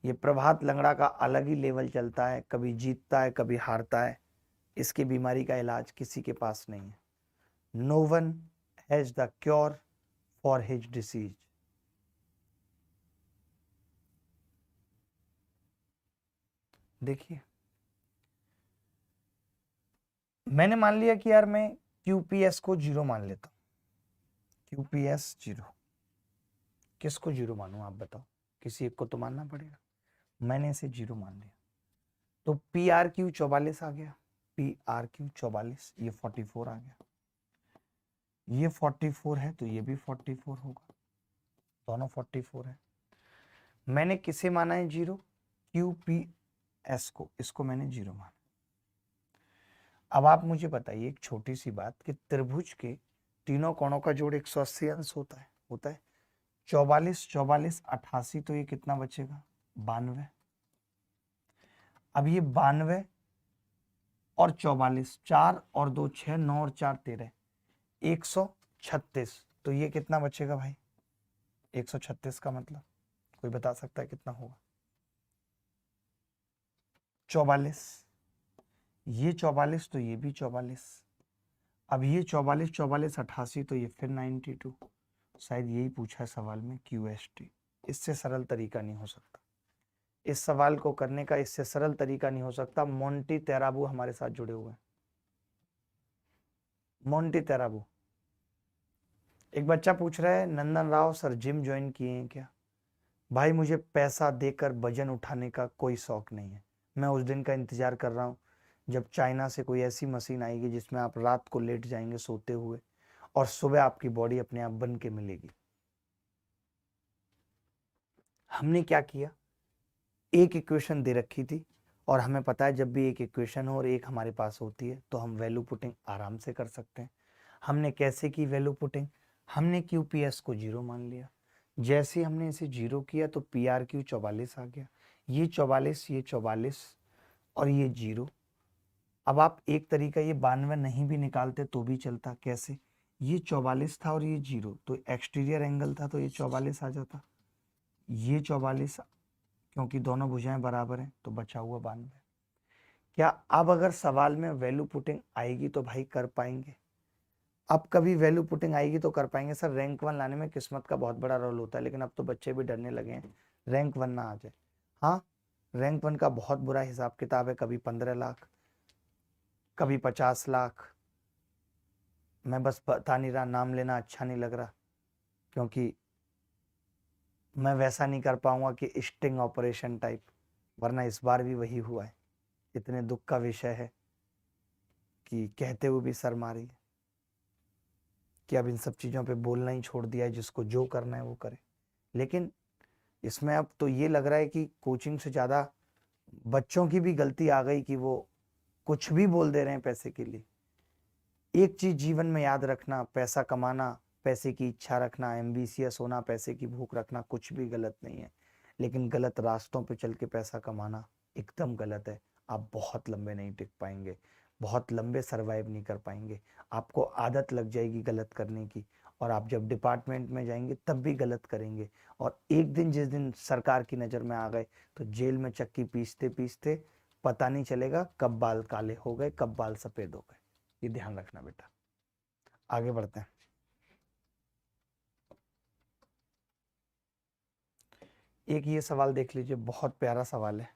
ये प्रभात लंगड़ा का अलग ही लेवल चलता है, कभी जीतता है कभी हारता है, इसकी बीमारी का इलाज किसी के पास नहीं है। No one has the cure for his disease. देखिए, मैंने मान लिया कि यार मैं QPS को 0 मान लेता हूं। QPS 0, किसको 0 मानूं आप बताओ? किसी एक को तो मानना पड़ेगा। मैंने इसे 0 मान लिया, तो PRQ 44 आ गया, PRQ 44, ये 44 आ गया, ये 44 है तो ये भी 44 होगा, दोनों 44 है। मैंने किसे माना है 0? QPS को, इसको मैंने 0 माना। अब आप मुझे बताइए एक छोटी सी बात, कि त्रिभुज के तीनों कोणों का जोड़ 180 अंश होता है, होता है। 44 44 88, तो ये कितना बचेगा? 92। अब ये 92 और 44, 4 और 2 6, 9 और 4 13, 136, तो ये कितना बचेगा भाई? 136 का मतलब कोई बता सकता है कितना होगा? 44, ये 44 तो ये भी 44, अब ये 44 44 88, तो ये फिर 92। शायद यही पूछा है सवाल में, QST। इससे सरल तरीका नहीं हो सकता, इस सवाल को करने का इससे सरल तरीका नहीं हो सकता। मोंटी तेराबू हमारे साथ जुड़े हुए हैं। मोंटी तेराबू, एक बच्चा पूछ रहा है, नंदन राव सर जिम ज्वाइन किए हैं क्या? भाई, मुझे पैसा देकर वजन उठाने का कोई शौक नहीं है। मैं उस दिन का इंतजार कर रहा हूँ जब चाइना से कोई ऐसी मशीन आएगी जिसमें आप रात को लेट जाएंगे सोते हुए, और सुबह आपकी बॉडी अपने आप बन के मिलेगी। हमने क्या किया, एक इक्वेशन दे रखी थी, और हमें पता है जब भी एक इक्वेशन हो और एक हमारे पास होती है तो हम वैल्यू पुटिंग आराम से कर सकते हैं। हमने कैसे की वैल्यू पुटिंग? हमने QPS को 0 मान लिया। जैसे हमने इसे 0 किया तो PRQ 44 आ गया, ये 44 ये 44 और ये 0। अब आप एक तरीका, ये 92 नहीं भी निकालते तो भी चलता। कैसे? ये 44 था और ये 0, तो एक्सटीरियर एंगल था तो ये 44 आ जाता, ये 44, क्योंकि दोनों भुजाएं बराबर हैं तो बचा हुआ 92। क्या अब अगर सवाल में वैल्यू पुटिंग आएगी तो भाई कर पाएंगे? अब कभी वैल्यू पुटिंग आएगी तो कर पाएंगे। सर रैंक 1 लाने में किस्मत का बहुत बड़ा रोल होता है, लेकिन अब तो बच्चे भी डरने लगे हैं, रैंक 1 ना आ जाए। हाँ, रैंक 1 का बहुत बुरा हिसाब किताब है, कभी 15 लाख, कभी 50 लाख। मैं बस बता नहीं रहा, नाम लेना अच्छा नहीं लग रहा, क्योंकि मैं वैसा नहीं कर पाऊंगा कि स्टिंग ऑपरेशन टाइप, वरना इस बार भी वही हुआ है। इतने दुख का विषय है कि कहते हुए भी शर्म आ रही है कि अब इन सब चीज़ों पे बोलना ही छोड़ दिया है, जिसको जो करना है वो करे। लेकिन इसमें अब तो ये लग रहा है कि कोचिंग से ज़्यादा बच्चों की भी गलती आ गई कि वो कुछ भी बोल दे रहे हैं पैसे के लिए। एक चीज़ जीवन में याद रखना, पैसा कमाना, पैसे की इच्छा रखना, एम्बिशियस होना, पैसे की भूख रखना कुछ भी गलत नहीं है, लेकिन गलत रास्तों पे चल के पैसा कमाना एकदम गलत है। आप बहुत लंबे नहीं टिक पाएंगे, बहुत लंबे सरवाइव नहीं कर पाएंगे, आपको आदत लग जाएगी गलत करने की, और आप जब डिपार्टमेंट में जाएंगे तब भी गलत करेंगे, और एक दिन जिस दिन सरकार की नज़र में आ गए तो जेल में चक्की पीसते पीसते पता नहीं चलेगा कब बाल काले हो गए, कब बाल सफ़ेद हो गए। ये ध्यान रखना बेटा। आगे बढ़ते हैं। एक ये सवाल देख लीजिए, बहुत प्यारा सवाल है।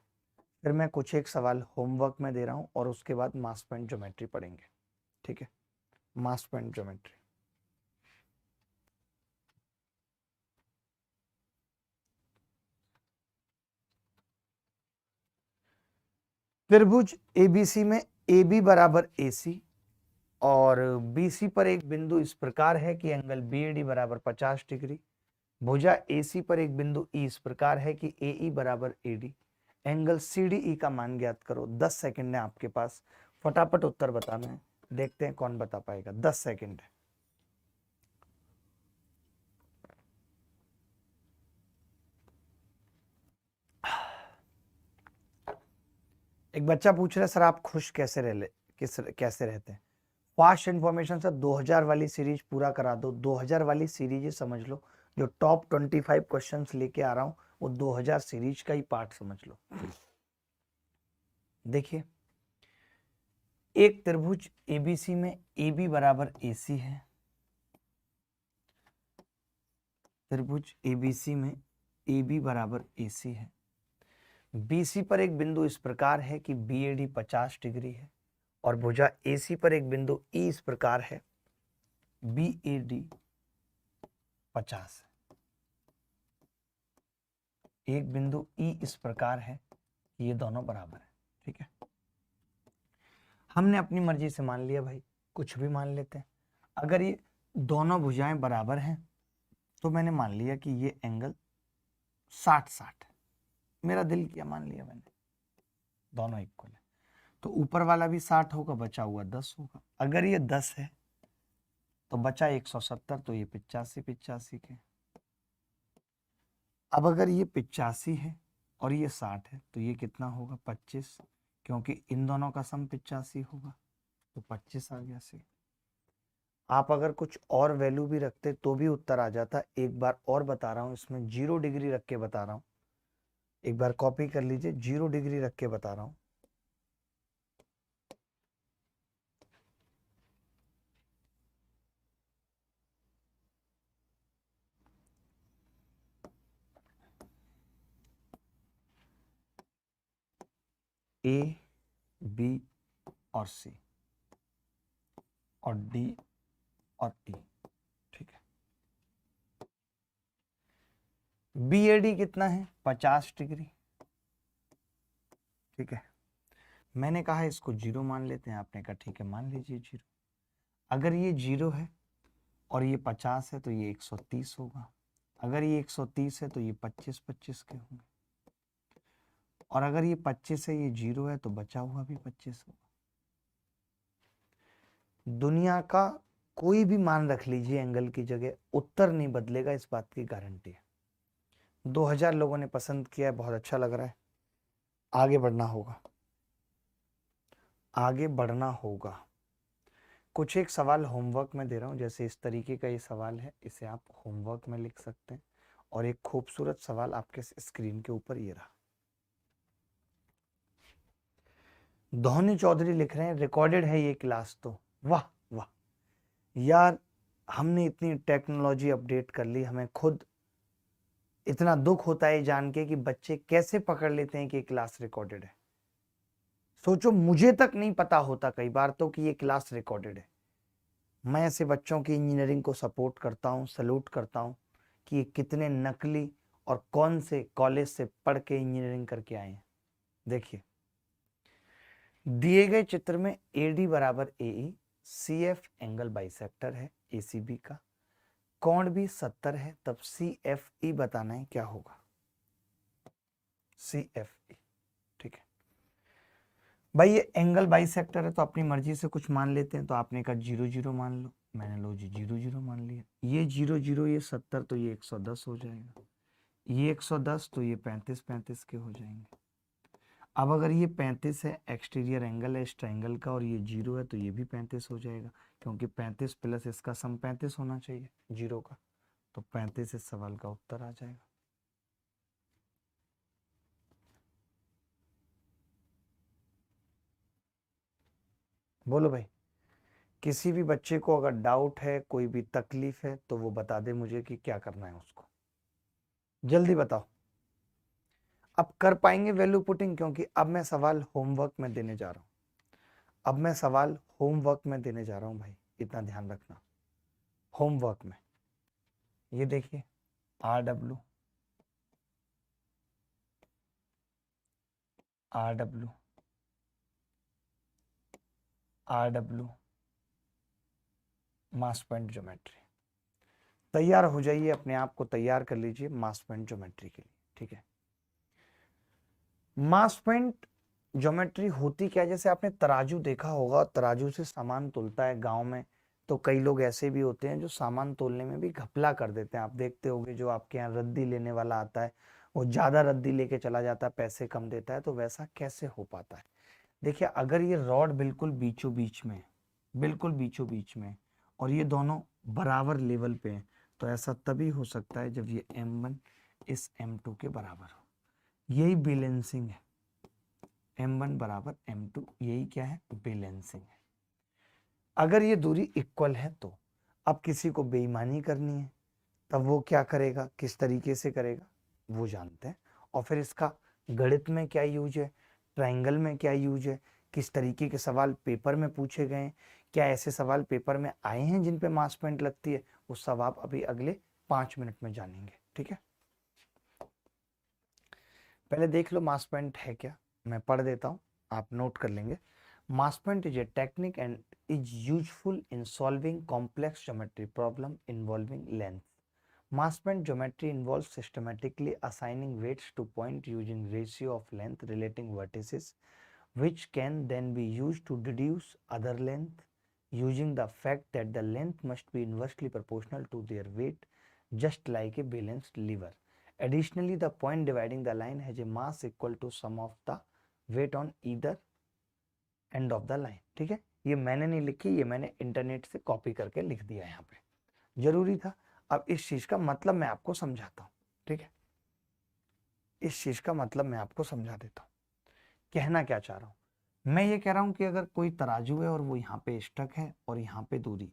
फिर मैं कुछ एक सवाल होमवर्क में दे रहा हूं और उसके बाद मास पॉइंट ज्योमेट्री पढ़ेंगे, ठीक है? मास पॉइंट ज्योमेट्री। त्रिभुज एबीसी में ए बी बराबर ए सी और बी सी पर एक बिंदु इस प्रकार है कि एंगल बी ए डी बराबर 50 डिग्री। भुजा ए सी पर एक बिंदु ई इस प्रकार है कि ए ई बराबर A D. Angle C D E का मान ज्ञात करो। 10 सेकंड है आपके पास, फटाफट उत्तर बताना है। देखते हैं कौन बता पाएगा। 10 सेकंड है। एक बच्चा पूछ रहा है सर आप खुश कैसे रह ले, कैसे रहते हैं? फास्ट इन्फॉर्मेशन से 2000 वाली सीरीज पूरा करा दो। 2000 वाली सीरीज ही समझ लो, जो टॉप 25 क्वेश्चंस लेके आ रहा हूं वो 2000 सीरीज का ही पार्ट समझ लो। देखिए, एक त्रिभुज एबीसी में ए बी बराबर ए सी है। त्रिभुज एबीसी में ए बी बराबर ए सी है। बीसी पर एक बिंदु इस प्रकार है कि बी ए डी 50 डिग्री है, और भुजा एसी पर एक बिंदु ई इस प्रकार है, बी ए डी 50 है। एक बिंदु ई इस प्रकार है कि ये दोनों बराबर है, ठीक है? हमने अपनी मर्जी से मान लिया भाई, कुछ भी मान लेते हैं। अगर ये दोनों भुजाएं बराबर हैं तो मैंने मान लिया कि ये एंगल 60-60 है। मेरा दिल किया, मान लिया मैंने, दोनों इक्वल है। तो ऊपर वाला भी 60 होगा, बचा हुआ 10 होगा। अगर ये 10 है तो बचा 170, तो ये 85 के। अब अगर ये 85 है और ये 60 है तो ये कितना होगा? 25, क्योंकि इन दोनों का सम 85 होगा, तो 25 आ गया सी। आप अगर कुछ और वैल्यू भी रखते तो भी उत्तर आ जाता। एक बार और बता रहा हूं, इसमें 0 डिग्री रख के बता रहा हूं, एक बार कॉपी कर लीजिए। 0 डिग्री रख के बता रहा हूं। ए, बी और सी और डी और ई, ठीक है? बी ए डी कितना है? 50 डिग्री, ठीक है? मैंने कहा इसको 0 मान लेते हैं, आपने कहा ठीक है मान लीजिए 0। अगर ये 0 है और ये 50 है तो ये 130 होगा। अगर ये 130 है तो ये 25-25 के होंगे, और अगर ये 25 है, ये 0 है, तो बचा हुआ भी 25 होगा। दुनिया का कोई भी मान रख लीजिए एंगल की जगह, उत्तर नहीं बदलेगा, इस बात की गारंटी है। 2000 लोगों ने पसंद किया है, बहुत अच्छा लग रहा है। आगे बढ़ना होगा, आगे बढ़ना होगा। कुछ एक सवाल होमवर्क में दे रहा हूं, जैसे इस तरीके का ये सवाल है, इसे आप होमवर्क में लिख सकते हैं। और एक खूबसूरत सवाल आपके स्क्रीन के ऊपर ये रहा। धोनी चौधरी लिख रहे हैं रिकॉर्डेड है ये क्लास, तो वाह वाह यार, हमने इतनी टेक्नोलॉजी अपडेट कर ली, हमें खुद इतना दुख होता है जान के कि बच्चे कैसे पकड़ लेते हैं कि ये क्लास रिकॉर्डेड है। सोचो, मुझे तक नहीं पता होता कई बार तो कि ये क्लास रिकॉर्डेड है। मैं ऐसे बच्चों की इंजीनियरिंग को सपोर्ट करता हूँ, सल्यूट करता हूँ कि ये कितने नकली और कौन से कॉलेज से पढ़ के इंजीनियरिंग करके आए हैं। देखिए, दिए गए चित्र में AD बराबर AE, CF एंगल बाइसेक्टर है ACB का, कोण भी 70 है, तब CFE बताना है क्या होगा। CFE, ठीक है भाई। ये एंगल बाइसेक्टर है तो अपनी मर्जी से कुछ मान लेते हैं। तो आपने कहा 0 0 मान लो, मैंने लो जी 0 0 मान लिया। ये 0 0, ये 70 तो ये 110 हो जाएगा, ये 110 तो ये 35 35 के हो जाएंगे। अब अगर ये 35 है, एक्सटीरियर एंगल है इस ट्रायंगल का, और ये 0 है तो ये भी 35 हो जाएगा, क्योंकि 35 प्लस इसका सम 35 होना चाहिए 0 का। तो 35 इस सवाल का उत्तर आ जाएगा। बोलो भाई, किसी भी बच्चे को अगर डाउट है, कोई भी तकलीफ है, तो वो बता दे मुझे कि क्या करना है उसको। जल्दी बताओ। अब कर पाएंगे वैल्यू पुटिंग, क्योंकि अब मैं सवाल होमवर्क में देने जा रहा हूं। अब मैं सवाल होमवर्क में देने जा रहा हूं भाई, इतना ध्यान रखना। होमवर्क में ये देखिए, RW RW RW मास पॉइंट ज्योमेट्री। तैयार हो जाइए, अपने आप को तैयार कर लीजिए मास पॉइंट ज्योमेट्री के लिए, ठीक है। मास पॉइंट ज्योमेट्री होती क्या, जैसे आपने तराजू देखा होगा, तराजू से सामान तोलता है गांव में, तो कई लोग ऐसे भी होते हैं जो सामान तोलने में भी घपला कर देते हैं। आप देखते होंगे जो आपके यहाँ रद्दी लेने वाला आता है, वो ज्यादा रद्दी लेके चला जाता है, पैसे कम देता है। तो वैसा कैसे हो पाता है? देखिए, अगर ये रॉड बिल्कुल बीचों बीच में, बिल्कुल बीचों बीच में, और ये दोनों बराबर लेवल पे हैं, तो ऐसा तभी हो सकता है जब ये M1 इस M2 के बराबर हो। यही बैलेंसिंग है। M1 बराबर M2, यही क्या है? बैलेंसिंग है। अगर ये दूरी इक्वल है तो अब किसी को बेईमानी करनी है, तब वो क्या करेगा, किस तरीके से करेगा, वो जानते हैं। और फिर इसका गणित में क्या यूज है, ट्रायंगल में क्या यूज है, किस तरीके के सवाल पेपर में पूछे गए हैं, क्या ऐसे सवाल पेपर में आए हैं जिन पे मास पॉइंट लगती है, वो सब आप अभी अगले 5 मिनट में जानेंगे, ठीक है। पहले देख लो मास पॉइंट है क्या, मैं पढ़ देता हूँ, आप नोट कर लेंगे। मास point is a technique and is useful in solving complex geometry problem involving length. Mass point geometry involves systematically assigning weights to point using ratio of length relating vertices, which can then be used to deduce other length using the fact that the length must be inversely proportional to their weight, just like a balanced lever. Additionally, the point dividing the line has a mass equal to sum of the weight on either end of the line. ठीक है, ये मैंने नहीं लिखी, ये मैंने internet से copy करके लिख दिया यहाँ पे, जरूरी था। अब इस चीज का मतलब मैं आपको समझाता हूं, ठीक है। इस चीज का मतलब मैं आपको समझा देता हूं, कहना क्या चाह रहा हूं। मैं ये कह रहा हूं कि अगर कोई तराजू है और वो यहाँ पे स्टक है और यहाँ पे दूरी,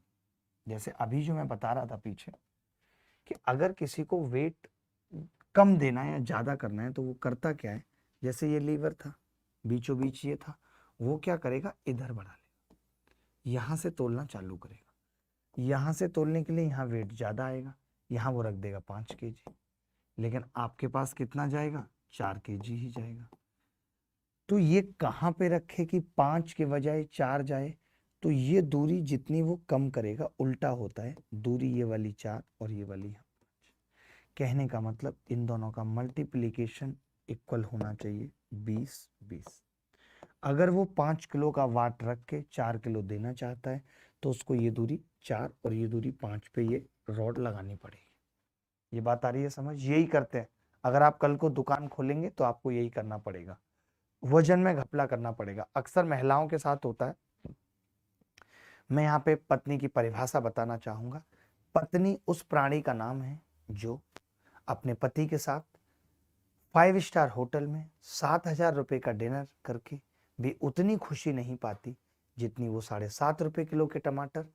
जैसे अभी जो मैं बता रहा था पीछे, कि अगर किसी को वेट कम देना है या ज्यादा करना है तो वो करता क्या है, जैसे ये लीवर था, बीचों बीच ये था, वो क्या करेगा, इधर बढ़ा लेगा, यहां से तोलना चालू करेगा। यहां से तोलने के लिए यहाँ वेट ज्यादा आएगा, यहाँ वो रख देगा 5 kg, लेकिन आपके पास कितना जाएगा, 4 kg ही जाएगा। तो ये कहाँ पे रखे कि 5 के बजाय 4 जाए, तो ये दूरी जितनी वो कम करेगा, उल्टा होता है, दूरी ये वाली 4 और ये वाली 5। कहने का मतलब इन दोनों का मल्टीप्लीकेशन इक्वल होना चाहिए 20 20। अगर वो 5 किलो का वाट रख के 4 किलो देना चाहता है, तो उसको ये दूरी 4 और ये दूरी 5 पे ये रॉड लगानी पड़ेगी। ये बात आ रही है समझ? यही करते हैं। अगर आप कल को दुकान खोलेंगे तो आपको यही करना पड़ेगा, वजन में घपला करना पड़ेगा। अक्सर महिलाओं के साथ होता है। मैं यहाँ पे पत्नी की परिभाषा बताना चाहूंगा। पत्नी उस प्राणी का नाम है जो अपने पति के साथ 5 स्टार होटल में 7,000 रुपए का डिनर करके भी उतनी खुशी नहीं पाती जितनी वो 7.5 रुपए किलो के टमाटर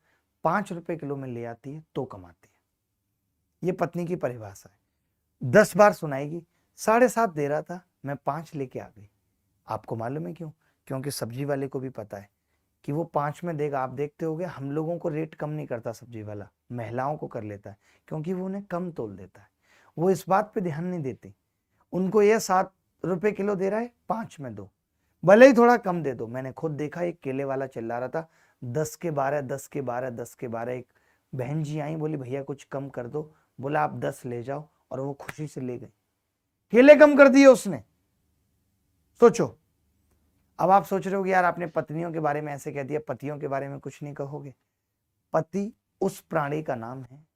5 रुपए किलो में ले आती है तो कमाती है। ये पत्नी की परिभाषा है। 10 बार सुनाएगी। 7.5 दे रहा था, मैं 5 लेके आ गई। आपको मालूम है क्यों? क्योंकि सब्जी वाले को भी पता है कि वो 5 में देगा। आप देखते होगे हम लोगों को रेट कम नहीं करता सब्जी वाला, महिलाओं को कर लेता है, क्योंकि वो उन्हें कम तोल देता है। वो इस बात पे ध्यान नहीं देती। उनको ये 7 रुपए किलो दे रहा है, 5 में दो, भले ही थोड़ा कम दे दो। मैंने खुद देखा, एक केले वाला चिल्ला रहा था 10 के 12, 10 के 12, 10 के 12। एक बहन जी आई, बोली भैया कुछ कम कर दो। बोला आप 10 ले जाओ, और वो खुशी से ले गई। केले कम कर दिए उसने। सोचो। अब आप सोच रहे हो यार आपने पत्नियों के बारे में ऐसे कह दिया, पतियों के बारे में कुछ नहीं कहोगे? पति उस प्राणी का नाम है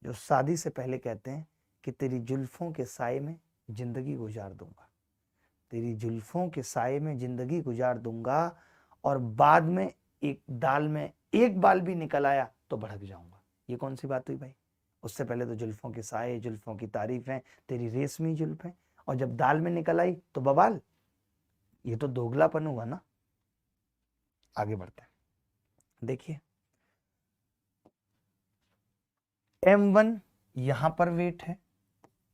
जो शादी से पहले कहते हैं कि तेरी जुल्फों के साए में जिंदगी गुजार दूंगा, तेरी जुल्फों के साए में जिंदगी गुजार दूंगा, और बाद में एक दाल में एक बाल भी निकल आया तो भड़क जाऊंगा। ये कौन सी बात हुई भाई? उससे पहले तो जुल्फों के साए, जुल्फों की तारीफ है, तेरी रेशमी जुल्फ है, और जब दाल में निकल आई तो बवाल। ये तो दोगलापन हुआ ना। आगे बढ़ते हैं। देखिए M1 यहां पर वेट है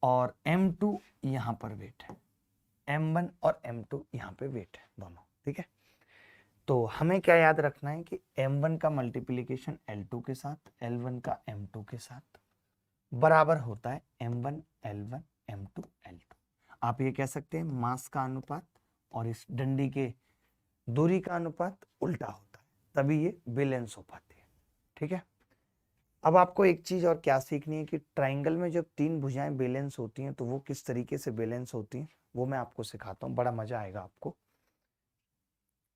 और M2 यहां पर वेट है। M1 और M2 यहां पे वेट है दोनों, ठीक है। तो हमें क्या याद रखना है कि M1 का मल्टीप्लीकेशन L2 के साथ, L1 का M2 के साथ बराबर होता है M1 L1 M2 L2। आप ये कह सकते हैं मास का अनुपात और इस डंडी के दूरी का अनुपात उल्टा होता है, तभी ये बैलेंस हो पाती है, ठीक है। अब आपको एक चीज और क्या सीखनी है कि ट्राइंगल में जब 3 भुजाएं बैलेंस होती हैं तो वो किस तरीके से बैलेंस होती हैं, वो मैं आपको सिखाता हूँ, बड़ा मजा आएगा आपको।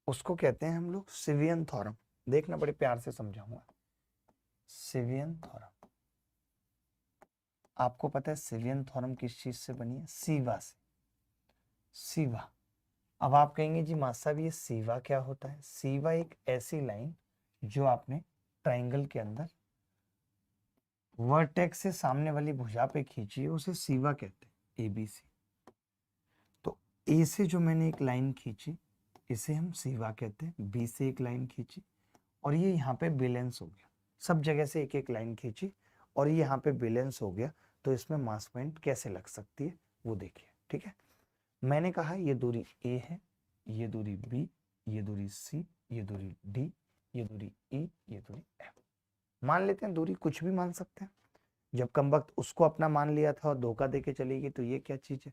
उसको कहते हैं हम लोग सिवियन थ्योरम। देखना, बड़े प्यार से समझाऊंगा। सिवियन थ्योरम, आपको पता है सिवियन थ्योरम किस चीज से बनी है? सीवा से। सीवा। अब आप कहेंगे जी मास्टर साहब ये सीवा क्या होता है? सीवा एक ऐसी लाइन जो आपने ट्राइंगल के अंदर वर्टेक्स से सामने वाली भुजा पे खींची है, उसे सीवा कहते हैं, ABC। तो A से जो मैंने एक लाइन खींची इसे हम सीवा कहते हैं, B से एक लाइन खींची और ये यहाँ पे बैलेंस हो गया। सब जगह से एक एक लाइन खींची और ये यहाँ पे बैलेंस हो गया। तो इसमें मास पॉइंट कैसे लग सकती है वो देखिए, ठीक है। मैंने कहा ये दूरी A है, ये दूरी B, ये दूरी C, ये दूरी D, ये दूरी E, ये दूरी F। मान लेते हैं दूरी, कुछ भी मान सकते हैं। जब कम वक्त उसको अपना मान लिया था और धोखा देके चली गई तो ये क्या चीज है,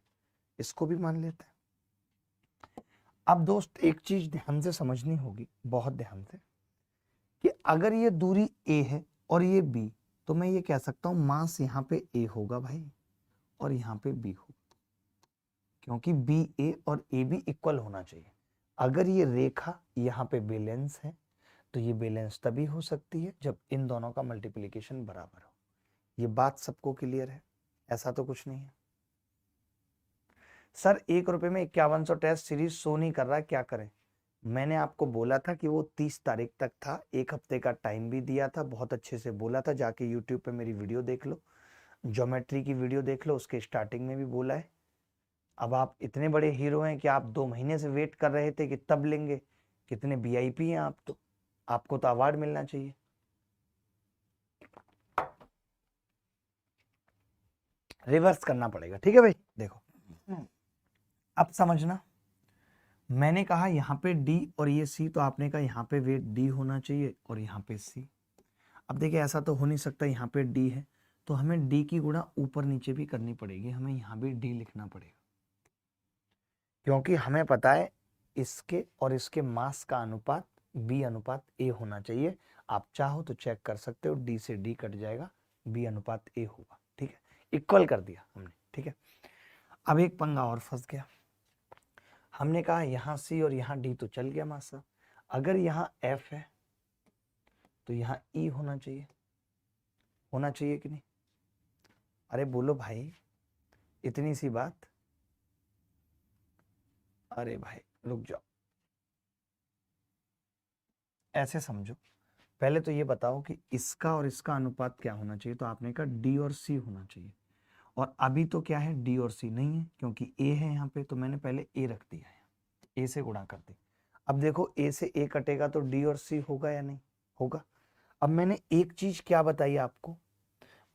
इसको भी मान लेते हैं। अब दोस्त एक चीज ध्यान से समझनी होगी, बहुत ध्यान से, कि अगर ये दूरी A है और ये B, तो मैं ये कह सकता हूं मास यहाँ पे A होगा भाई और यहाँ पे B होगा, क्योंकि BA और AB इक्वल होना चाहिए। अगर ये रेखा यहाँ पे बैलेंस है तो ये बैलेंस तभी हो सकती है जब इन दोनों का मल्टीप्लिकेशन बराबर हो। ये बात सबको क्लियर है? ऐसा तो कुछ नहीं है। सर 1 रुपए में 5100 टेस्ट सीरीज शो नहीं कर रहा, क्या करें? मैंने आपको बोला था कि वो 30 तारीख तक था, 1 हफ्ते का टाइम भी दिया था, बहुत अच्छे से बोला था। जाके यूट्यूब पे मेरी वीडियो देख लो, ज्योमेट्री की वीडियो देख लो, उसके स्टार्टिंग में भी बोला है। अब आप इतने बड़े हीरो हैं कि आप 2 महीने से वेट कर रहे थे कि तब लेंगे। कितने VIP हैं आप, तो आपको तो अवार्ड मिलना चाहिए। रिवर्स करना पड़ेगा, ठीक है भाई। देखो अब समझना, मैंने कहा यहाँ पे D और ये C, तो आपने कहा यहाँ पे वेट D होना चाहिए और यहाँ पे C। अब देखिए ऐसा तो हो नहीं सकता, यहाँ पे D है तो हमें D की गुणा ऊपर नीचे भी करनी पड़ेगी, हमें यहाँ भी D लिखना पड़ेगा, क्योंकि हमें पता है इसके और इसके मास का अनुपात B अनुपात A होना चाहिए। आप चाहो तो चेक कर सकते हो, D से D कट जाएगा, B अनुपात A होगा, ठीक है। इक्वल कर दिया हमने, ठीक है। अब एक पंगा और फंस गया। हमने कहा यहाँ C और यहाँ D तो चल गया मास्टर, अगर यहाँ F है तो यहाँ E होना चाहिए, होना चाहिए कि नहीं? अरे बोलो भाई, इतनी सी बात। अरे भाई रुक जाओ, ऐसे समझो। पहले तो ये बताओ कि इसका और इसका अनुपात क्या होना चाहिए, तो आपने कहा D और C होना चाहिए। और अभी तो क्या है, D और C नहीं है क्योंकि A है यहाँ पे, तो मैंने पहले A रख दिया है, A से गुणा कर दी। अब देखो A से A कटेगा तो D और C होगा या नहीं होगा। अब मैंने एक चीज क्या बताई आपको,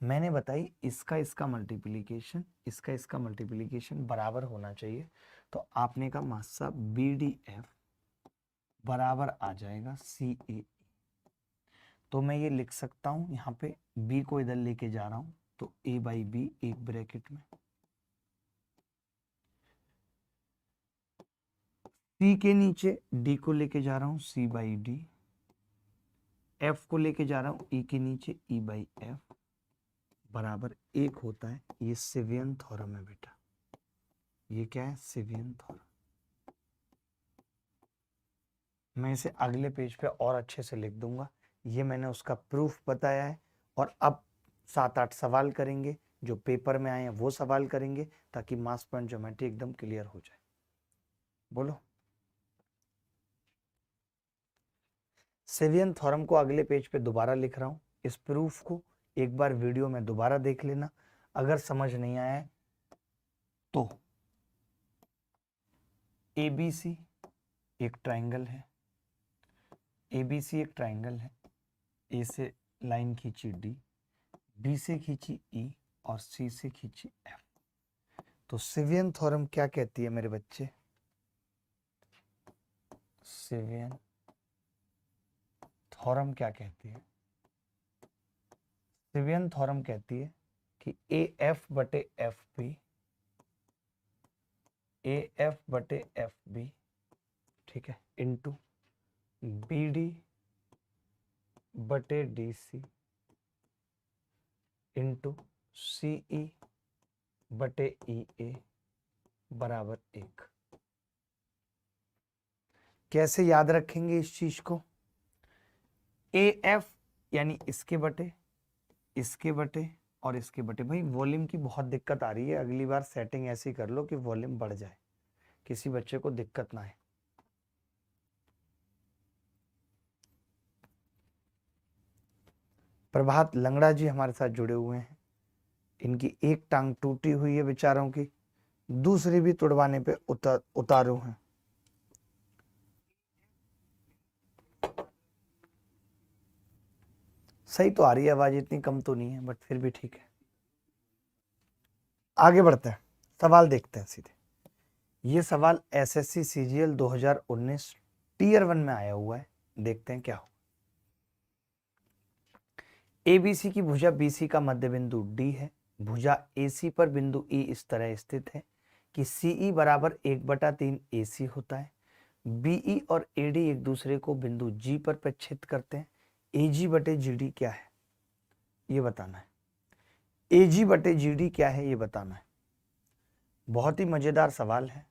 मैंने बताई इसका मल्टीप्लिकेशन, इसका मल्टीप्लिकेशन बराबर होना चाहिए, तो आपने कहा मास्सा BDF बराबर आ जाएगा CAE। तो मैं ये लिख सकता हूं, यहाँ पे B को इधर लेके जा रहा हूं, तो A/B एक ब्रैकेट में, C के नीचे D को लेके जा रहा हूं C/D, F को लेके जा रहा हूं E के नीचे E/F बराबर 1 होता है। ये सेवियन थ्योरम है बेटा, ये क्या है? सेवियन थ्योरम। मैं इसे अगले पेज पे और अच्छे से लिख दूंगा। ये मैंने उसका प्रूफ बताया है, और अब 7-8 सवाल करेंगे जो पेपर में आए हैं, वो सवाल करेंगे ताकि मास पॉइंट ज्योमेट्री एकदम क्लियर हो जाए। बोलो। सेवियन थ्योरम को अगले पेज पे दोबारा लिख रहा हूं। इस प्रूफ को एक बार वीडियो में दोबारा देख लेना, अगर समझ नहीं आया है तो। ABC एक ट्राइंगल है, ABC एक ट्राइंगल है। A से लाइन खींची D, B से खींची E और C से खींची F। तो सेवियन थ्योरम क्या कहती है मेरे बच्चे? सेवियन थ्योरम क्या कहती है? सेवियन थ्योरम कहती है कि AF/FB, AF/FB, ठीक है, इंटू BD/DC इंटू CE/EA बराबर 1। कैसे याद रखेंगे इस चीज को? AF यानी इसके बटे, इसके बटे और इसके बटे। भाई वॉल्यूम की बहुत दिक्कत आ रही है, अगली बार सेटिंग ऐसी कर लो कि वॉल्यूम बढ़ जाए, किसी बच्चे को दिक्कत ना आए। प्रभात लंगड़ा जी हमारे साथ जुड़े हुए हैं, इनकी एक टांग टूटी हुई है बेचारों की, दूसरी भी तुड़वाने पे उतारू हैं। सही तो आ रही है आवाज, इतनी कम तो नहीं है, बट फिर भी ठीक है। आगे बढ़ते हैं, सवाल देखते हैं सीधे। ये सवाल SSC CGL 2019 Tier 1 में आया हुआ है, देखते हैं क्या हो। ABC की भुजा BC का मध्य बिंदु D है, भुजा AC पर बिंदु E इस तरह स्थित है कि CE बराबर 1/3 AC होता है। BE और AD एक दूसरे को बिंदु G पर प्रक्षेपित करते हैं। AG/GD क्या है ये बताना है। AG/GD क्या है ये बताना है। बहुत ही मजेदार सवाल है।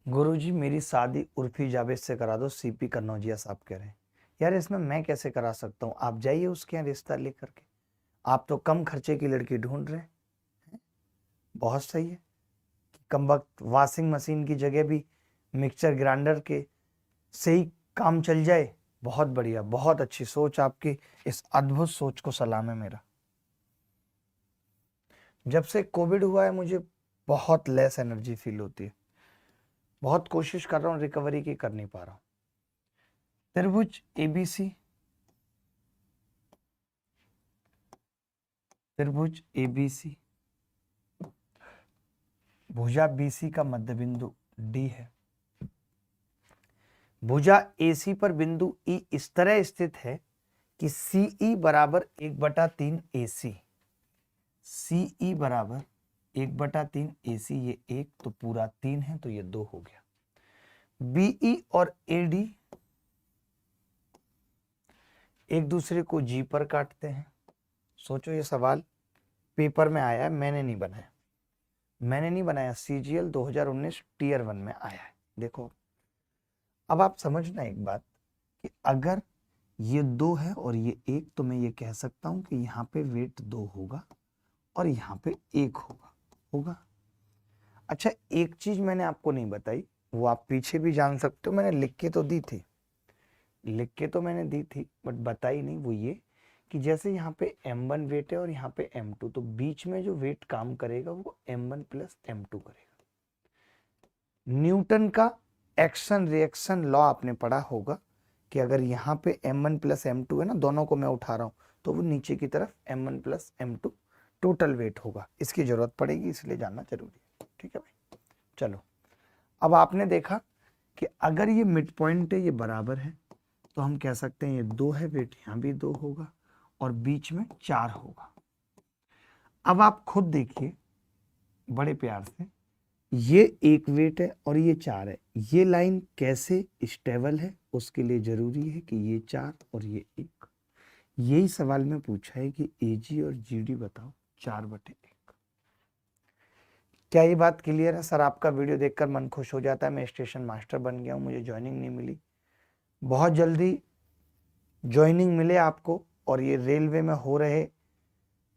गुरुजी मेरी शादी उर्फी जावेद से करा दो, CP कन्नौजिया साहब कह रहे हैं। यार इसमें मैं कैसे करा सकता हूँ? आप जाइए उसके यहाँ रिश्ता लेकर के, आप तो कम खर्चे की लड़की ढूंढ रहे हैं। बहुत सही है, कम वक्त वॉशिंग मशीन की जगह भी मिक्सचर ग्राइंडर के से ही काम चल जाए। बहुत बढ़िया, बहुत अच्छी सोच आपकी, इस अद्भुत सोच को सलाम है मेरा। जब से कोविड हुआ है मुझे बहुत लेस एनर्जी फील होती है, बहुत कोशिश कर रहा हूँ रिकवरी की, कर नहीं पा रहा हूँ। त्रिभुज ABC, त्रिभुज ABC, भुजा BC का मध्य बिंदु D है, भुजा AC पर बिंदु E इस तरह स्थित है कि CE बराबर 1/3 AC, CE बराबर 1/3 AC, ये 1 तो पूरा 3 है तो ये 2 हो गया। BE और AD एक दूसरे को G पर काटते हैं। सोचो ये सवाल पेपर में आया है, मैंने नहीं बनाया, CGL 2019 Tier 1 में आया है। देखो अब आप समझना एक बात कि अगर ये 2 है और ये 1, तो मैं ये कह सकता हूं कि यहाँ पे वेट 2 होगा और यहाँ पे 1 होगा। अच्छा एक चीज मैंने आपको नहीं बताई, वो आप पीछे भी जान सकते हो, मैंने लिख के तो दी थी। लिख के तो मैंने दी थी बट बताई नहीं, वो ये कि जैसे यहाँ पे m1 वेट है और यहाँ पे m2, तो बीच में जो वेट काम करेगा वो m1 प्लस m2 करेगा। न्यूटन का एक्शन रिएक्शन लॉ आपने पढ़ा होगा कि अगर यहाँ पे m1 प्लस m2 है ना, दोनों को मैं उठा रहा हूँ, तो वो नीचे की तरफ m1 plus m2 total weight होगा। इसकी जरूरत पड़ेगी, इसलिए जानना जरूरी है। ठीक है भाई, चलो अब आपने देखा कि अगर ये मिड पॉइंट है, ये बराबर है, तो हम कह सकते हैं ये 2 है वेट, यहाँ भी 2 होगा और बीच में 4 होगा। अब आप खुद देखिए बड़े प्यार से, ये 1 वेट है और ये 4 है, ये लाइन कैसे स्टेबल है उसके लिए जरूरी है कि ये 4 और ये 1। यही सवाल में पूछा है कि AG और GD बताओ 4/1। क्या ये बात क्लियर है सर? आपका वीडियो देखकर मन खुश हो जाता है, मैं स्टेशन मास्टर बन गया हूं, मुझे ज्वाइनिंग नहीं मिली। बहुत जल्दी ज्वाइनिंग मिले आपको, और ये रेलवे में हो रहे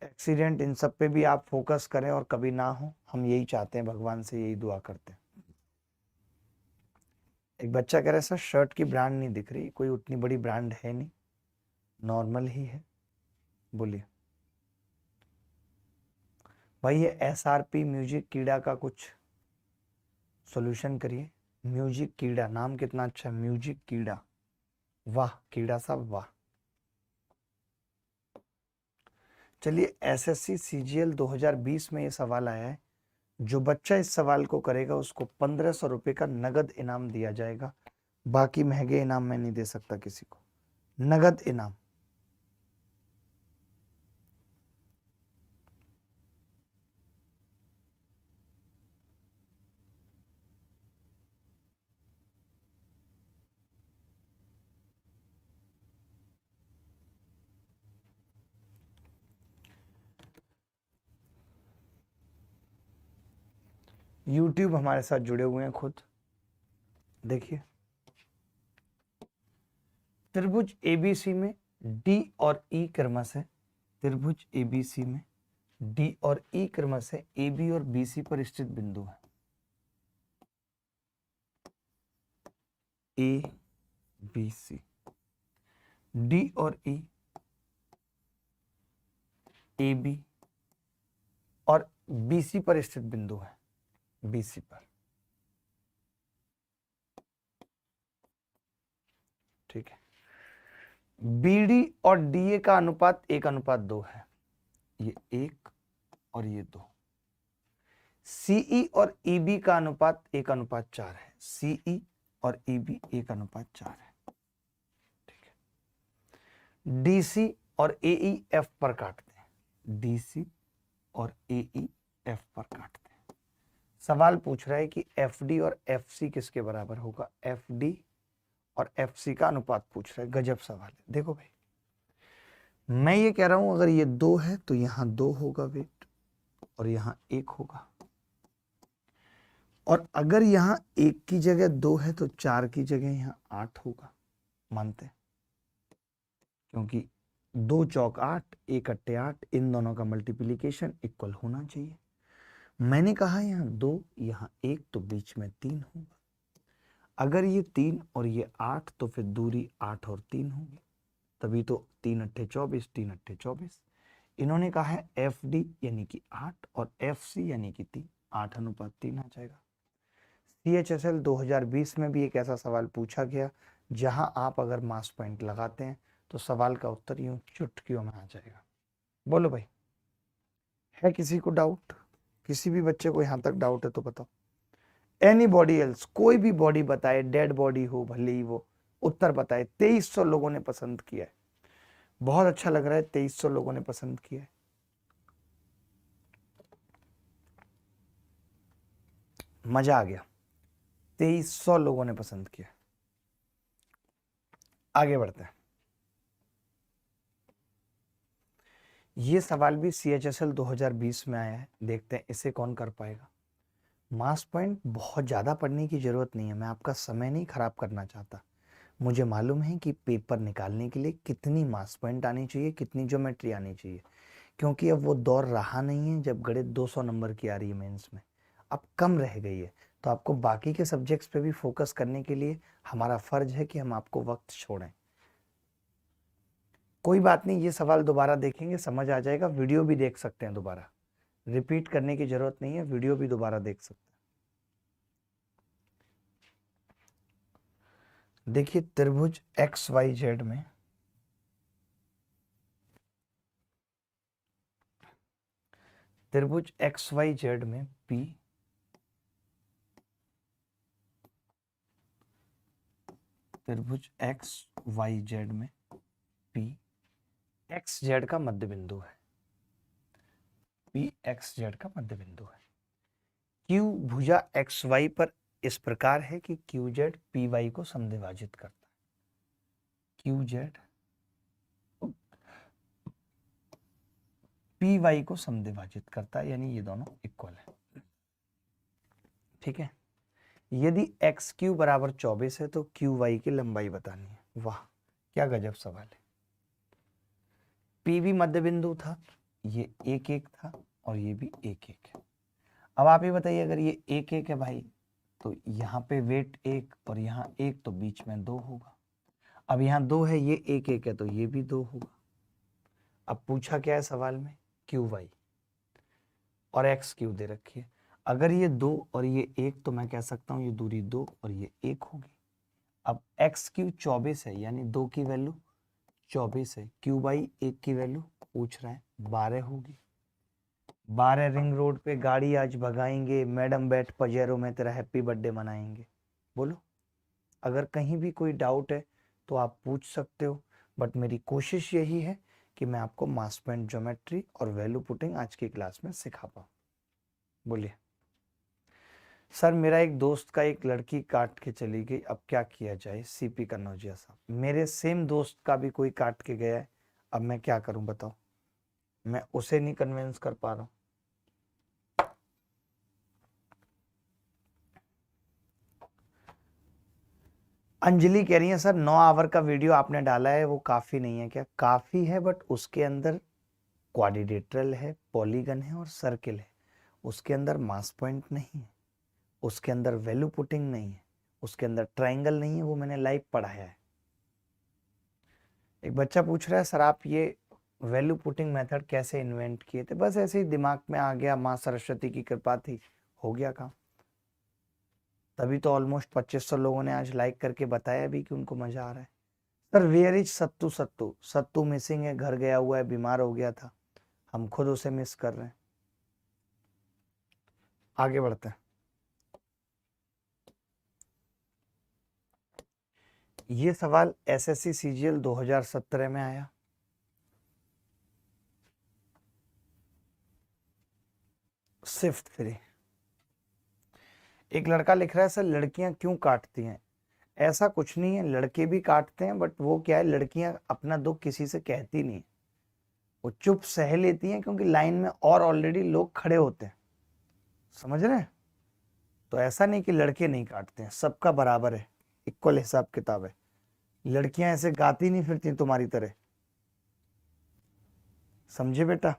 एक्सीडेंट, इन सब पे भी आप फोकस करें और कभी ना हो, हम यही चाहते हैं, भगवान से यही दुआ करते हैं। एक बच्चा कह रहा है सर शर्ट की ब्रांड नहीं दिख रही, कोई उतनी बड़ी ब्रांड है नहीं, नॉर्मल ही है। बोलिए भाई, ये SRP म्यूजिक कीड़ा का कुछ सॉल्यूशन करिए। म्यूजिक कीड़ा नाम कितना अच्छा है, म्यूजिक कीड़ा, वाह कीड़ा साहब वाह। चलिए, SSC CGL 2020 में ये सवाल आया है, जो बच्चा इस सवाल को करेगा उसको 1500 रुपये का नगद इनाम दिया जाएगा। बाकी महंगे इनाम मैं नहीं दे सकता किसी को, नगद इनाम। YouTube हमारे साथ जुड़े हुए हैं खुद, देखिए त्रिभुज ABC में D और E क्रमश है, त्रिभुज ABC में D और E क्रमश है, AB और BC पर स्थित बिंदु है। A B C, D और E, AB और BC पर स्थित बिंदु है, BC पर। ठीक है, BD और DA का अनुपात 1:2 है, ये 1 और ये 2। CE और EB का अनुपात 1:4 है, CE और EB 1:4 है। ठीक है, DC और AE F पर काटते हैं, DC और AE F पर काटते हैं। सवाल पूछ रहा है कि FD और FC किसके बराबर होगा, FD और FC का अनुपात पूछ रहा है। गजब सवाल है। देखो भाई, मैं ये कह रहा हूं अगर ये 2 है तो यहां 2 होगा वेट और यहां 1 होगा, और अगर यहां 1 की जगह 2 है तो 4 की जगह यहां 8 होगा। मानते हैं, क्योंकि 2 चौक 8, 1 अट्टे 8, इन दोनों का मल्टीप्लीकेशन इक्वल होना चाहिए। मैंने कहा यहाँ 2 यहाँ 1 तो बीच में 3 होगा। अगर ये 3 और ये 8 तो फिर दूरी 8 और 3 होगी, तभी तो 3 अट्ठे 24, 3 अट्ठे 24। इन्होंने कहा है FD यानी कि 8 और FC यानी कि 3, 8:3 आ जाएगा। CHSL 2020 में भी एक ऐसा सवाल पूछा गया जहां आप अगर मास पॉइंट लगाते हैं तो सवाल का उत्तर यूं चुटकियों में आ जाएगा। बोलो भाई, है किसी को डाउट? किसी भी बच्चे को यहां तक डाउट है तो बताओ। एनी बॉडी एल्स, कोई भी बॉडी बताए, डेड बॉडी हो भले ही, वो उत्तर बताए। 2300 लोगों ने पसंद किया है, बहुत अच्छा लग रहा है, 2300 लोगों ने पसंद किया है, मजा आ गया। 2300 लोगों ने पसंद किया। आगे बढ़ते हैं। ये सवाल भी CHSL 2020 में आया है, देखते हैं इसे कौन कर पाएगा। मास पॉइंट बहुत ज़्यादा पढ़ने की ज़रूरत नहीं है, मैं आपका समय नहीं खराब करना चाहता। मुझे मालूम है कि पेपर निकालने के लिए कितनी मास पॉइंट आनी चाहिए, कितनी ज्योमेट्री आनी चाहिए, क्योंकि अब वो दौर रहा नहीं है जब गणित 200 नंबर की आ रही है मेंस में, अब कम रह गई है। तो आपको बाकी के सब्जेक्ट्स पे भी फोकस करने के लिए हमारा फर्ज है कि हम आपको वक्त छोड़ें। कोई बात नहीं, ये सवाल दोबारा देखेंगे, समझ आ जाएगा। वीडियो भी देख सकते हैं दोबारा, रिपीट करने की जरूरत नहीं है, वीडियो भी दोबारा देख सकते हैं। देखिए त्रिभुज एक्स वाई जेड में त्रिभुज एक्स वाई जेड में P त्रिभुज एक्स वाई जेड में P एक्स जेड का मध्य बिंदु है। P एक्स जेड का मध्य बिंदु है। Q भुजा एक्स वाई पर इस प्रकार है कि क्यू जेड पी वाई को समद्विभाजित करता है। क्यू जेड पी वाई को समद्विभाजित करता है, यानी ये दोनों इक्वल है। ठीक है। यदि एक्स क्यू बराबर 24 है तो क्यू वाई की लंबाई बतानी है। वाह क्या गजब सवाल है। पी भी मध्य बिंदु था, ये एक एक था और ये भी एक एक है। अब आप ये बताइए, अगर ये एक एक है भाई तो यहाँ पे वेट एक और यहाँ एक, तो बीच में 2 होगा। अब यहाँ 2 है, ये एक एक है, तो ये भी 2 होगा। अब पूछा क्या है सवाल में, क्यू वाई और एक्स क्यू दे रखी है। अगर ये 2 और ये 1, तो मैं कह सकता हूँ ये दूरी 2 और ये 1 होगी। अब एक्स क्यू 24 है, यानी 2 की वैल्यू 24 है। क्यू बाई 1 की वैल्यू पूछ रहा है 12 होगी। 12 रिंग रोड पे गाड़ी आज भगाएंगे, मैडम बैठ पजेरो में तेरा हैप्पी बर्थडे मनाएंगे। बोलो, अगर कहीं भी कोई डाउट है तो आप पूछ सकते हो, बट मेरी कोशिश यही है कि मैं आपको मास पॉइंट ज्योमेट्री और वैल्यू पुटिंग आज की क्लास में सिखा पाऊँ। बोलिए सर, मेरा एक दोस्त का एक लड़की काट के चली गई, अब क्या किया जाए? सीपी कन्नौजिया साहब, मेरे सेम दोस्त का भी कोई काट के गया है, अब मैं क्या करूं बताओ? मैं उसे नहीं कन्विंस कर पा रहा हूं। अंजलि कह रही है सर 9 आवर का वीडियो आपने डाला है वो काफी नहीं है क्या? काफी है, बट उसके अंदर क्वाड्रिलेटरल है, पॉलीगन है और सर्किल है। उसके अंदर मास पॉइंट नहीं है, उसके अंदर वैल्यू पुटिंग नहीं है, उसके अंदर ट्राइंगल नहीं है, वो मैंने लाइव पढ़ाया है। एक बच्चा पूछ रहा है सर आप ये वैल्यू पुटिंग मेथड कैसे इन्वेंट किए थे? बस ऐसे ही दिमाग में आ गया, माँ सरस्वती की कृपा थी, हो गया काम। तभी तो ऑलमोस्ट 2500 लोगों ने आज लाइक करके बताया भी कि उनको मजा आ रहा है। Sir where is sattu? सत्तू सत्तू मिसिंग है, घर गया हुआ है, बीमार हो गया था, हम खुद उसे मिस कर रहे हैं। आगे बढ़ते हैं। ये सवाल एसएससी सीजीएल 2017 में आया। सिफ्थ 3 एक लड़का लिख रहा है सर लड़कियां क्यों काटती हैं? ऐसा कुछ नहीं है, लड़के भी काटते हैं, बट वो क्या है, लड़कियां अपना दुख किसी से कहती नहीं, वो चुप सह लेती हैं, क्योंकि लाइन में और ऑलरेडी लोग खड़े होते हैं। समझ रहे हैं? तो ऐसा नहीं कि लड़के नहीं काटते हैं, सबका बराबर है, इक्वल हिसाब किताब है। लड़कियां ऐसे गाती नहीं फिरती तुम्हारी तरह, समझे बेटा?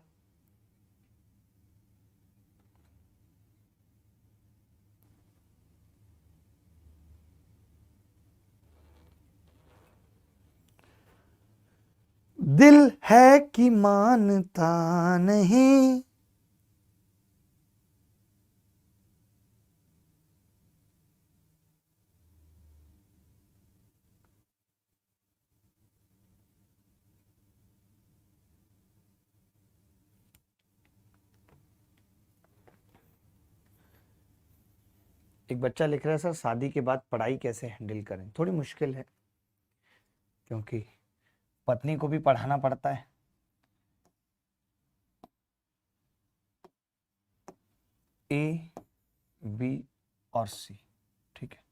दिल है कि मानता नहीं, एक बच्चा लिख रहा है सर शादी के बाद पढ़ाई कैसे हैंडल करें? थोड़ी मुश्किल है, क्योंकि पत्नी को भी पढ़ाना पड़ता है। ए बी और सी, ठीक है,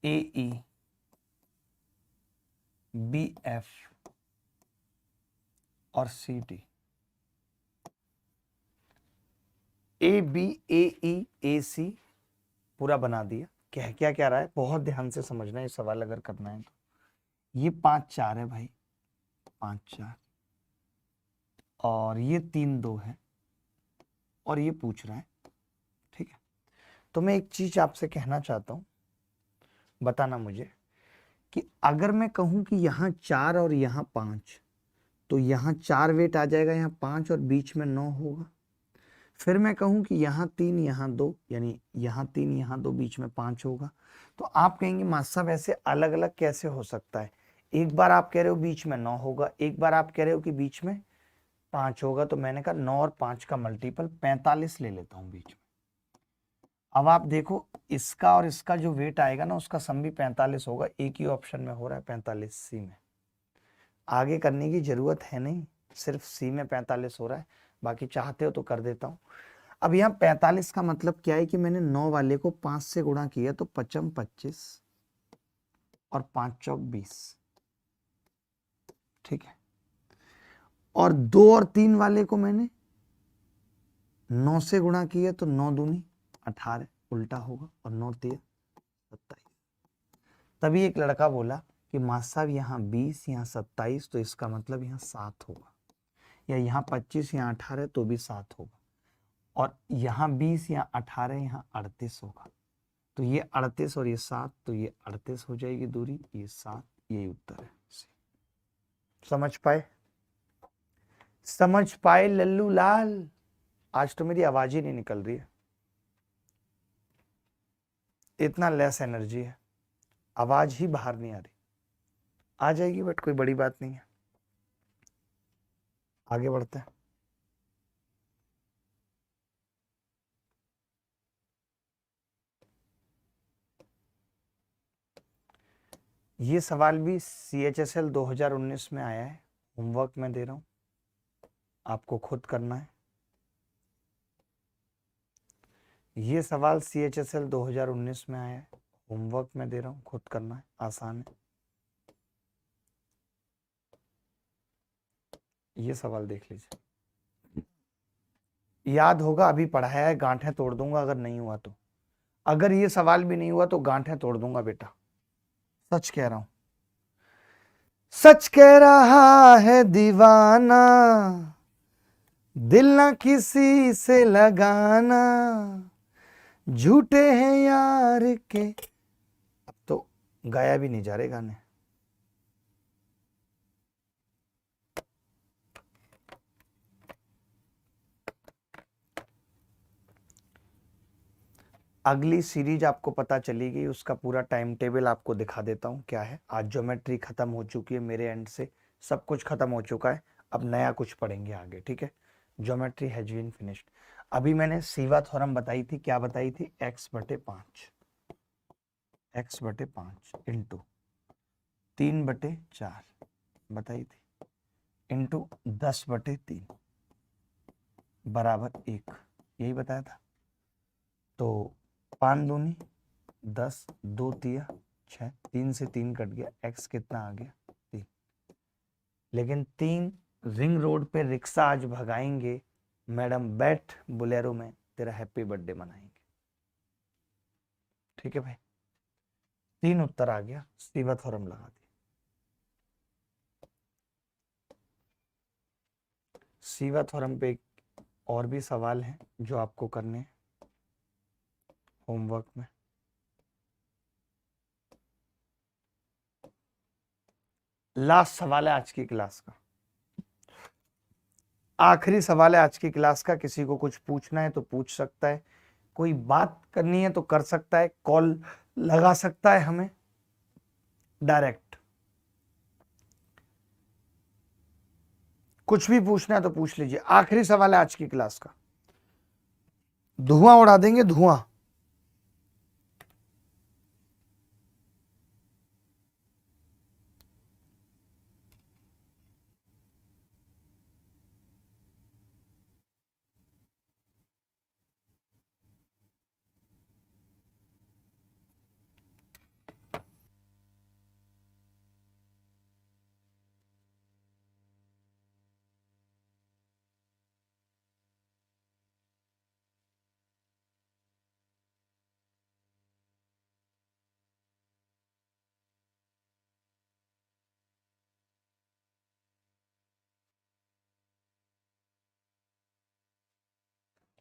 ए ई बी एफ और सी डी। ए बी ए ई ए सी पूरा बना दिया। क्या क्या रहा है, बहुत ध्यान से समझना है सवाल अगर करना है तो। ये 5 4 है भाई, 5 4, और ये 3 2 है, और ये पूछ रहा है, ठीक है। तो मैं एक चीज आपसे कहना चाहता हूं, बताना मुझे कि अगर मैं कहूं कि यहाँ 4 और यहाँ 5, तो यहाँ 4 वेट आ जाएगा, यहाँ 5 और बीच में 9 होगा। फिर मैं कहूं कि यहाँ 3 यहाँ 2, यानी यहाँ 3 यहाँ 2 बीच में 5 होगा। तो आप कहेंगे मास्टर साहब ऐसे अलग अलग कैसे हो सकता है? एक बार आप कह रहे हो बीच में 9 होगा, एक बार आप कह रहे हो कि बीच में 5 होगा। तो मैंने कहा 9 और 5 का मल्टीपल 45 ले लेता हूं बीच में। अब आप देखो इसका और इसका जो वेट आएगा ना, उसका सम भी 45 होगा। एक ही ऑप्शन में हो रहा है 45 सी में। आगे करने की जरूरत है नहीं, सिर्फ सी में 45 हो रहा है, बाकी चाहते हो तो कर देता हूं। अब यहाँ 45 का मतलब क्या है कि मैंने 9 वाले को 5 से गुणा किया, तो 55 25 और 5 चौक 20, ठीक है। और 2 और 3 वाले को मैंने 9 से गुणा किया, तो 9 दूनी 18 उल्टा होगा, और 9 3 27। तभी एक लड़का बोला कि मास्टर साहब यहाँ 20 यहाँ 27, तो इसका मतलब यहाँ 7 होगा, या यहाँ 25 यहाँ 18 तो भी 7 होगा, और यहाँ 20 यहाँ 18 यहाँ 38 होगा। तो ये 38 और ये 7, तो ये 38 हो जाएगी दूरी, ये 7, यही उत्तर है। समझ पाए? समझ पाए लल्लू लाल? आज तो मेरी आवाज ही नहीं निकल रही है, इतना लेस एनर्जी है, आवाज ही बाहर नहीं आ रही। आ जाएगी बट कोई बड़ी बात नहीं है, आगे बढ़ते हैं। ये सवाल भी CHSL 2019 में आया है, होमवर्क में दे रहा हूं, आपको खुद करना है। ये सवाल CHSL 2019 में आया है, होमवर्क में दे रहा हूं, खुद करना है, आसान है। ये सवाल देख लीजिए, याद होगा अभी पढ़ाया है, गांठें तोड़ दूंगा अगर नहीं हुआ तो। अगर ये सवाल भी नहीं हुआ तो गांठें तोड़ दूंगा बेटा, सच कह रहा हूं। सच कह रहा है दीवाना, दिल ना किसी से लगाना, झूठे हैं यार के। अब तो गाया भी नहीं जा रहे गाने। अगली सीरीज आपको पता चली गई, उसका पूरा टाइम टेबल आपको दिखा देता हूं क्या है। आज ज्योमेट्री खत्म हो चुकी है, मेरे एंड से सब कुछ खत्म हो चुका है, अब नया कुछ पढ़ेंगे आगे, ठीक है। Geometry has been finished. अभी मैंने सीवा थ्योरम बताई थी, क्या बताई थी? x/5, x/5 इंटू 3/4 बताई थी, इंटू 10/3 बराबर 1, यही बताया था। तो 5 दूनी 10, 2 तिया 6, 3 से 3 कट गया, x कितना आ गया? 3। लेकिन 3 रिंग रोड पे रिक्शा आज भगाएंगे, मैडम बैठ बोलेरो में, तेरा हैप्पी बर्थडे मनाएंगे, ठीक है भाई। 3 उत्तर आ गया, सीवा थ्योरम लगा दिया। सीवा थ्योरम पे और भी सवाल हैं जो आपको करने हैं होमवर्क में। लास्ट सवाल है आज की क्लास का, आखिरी सवाल है आज की क्लास का। किसी को कुछ पूछना है तो पूछ सकता है, कोई बात करनी है तो कर सकता है, कॉल लगा सकता है हमें डायरेक्ट, कुछ भी पूछना है तो पूछ लीजिए। आखिरी सवाल है आज की क्लास का, धुआं उड़ा देंगे, धुआं।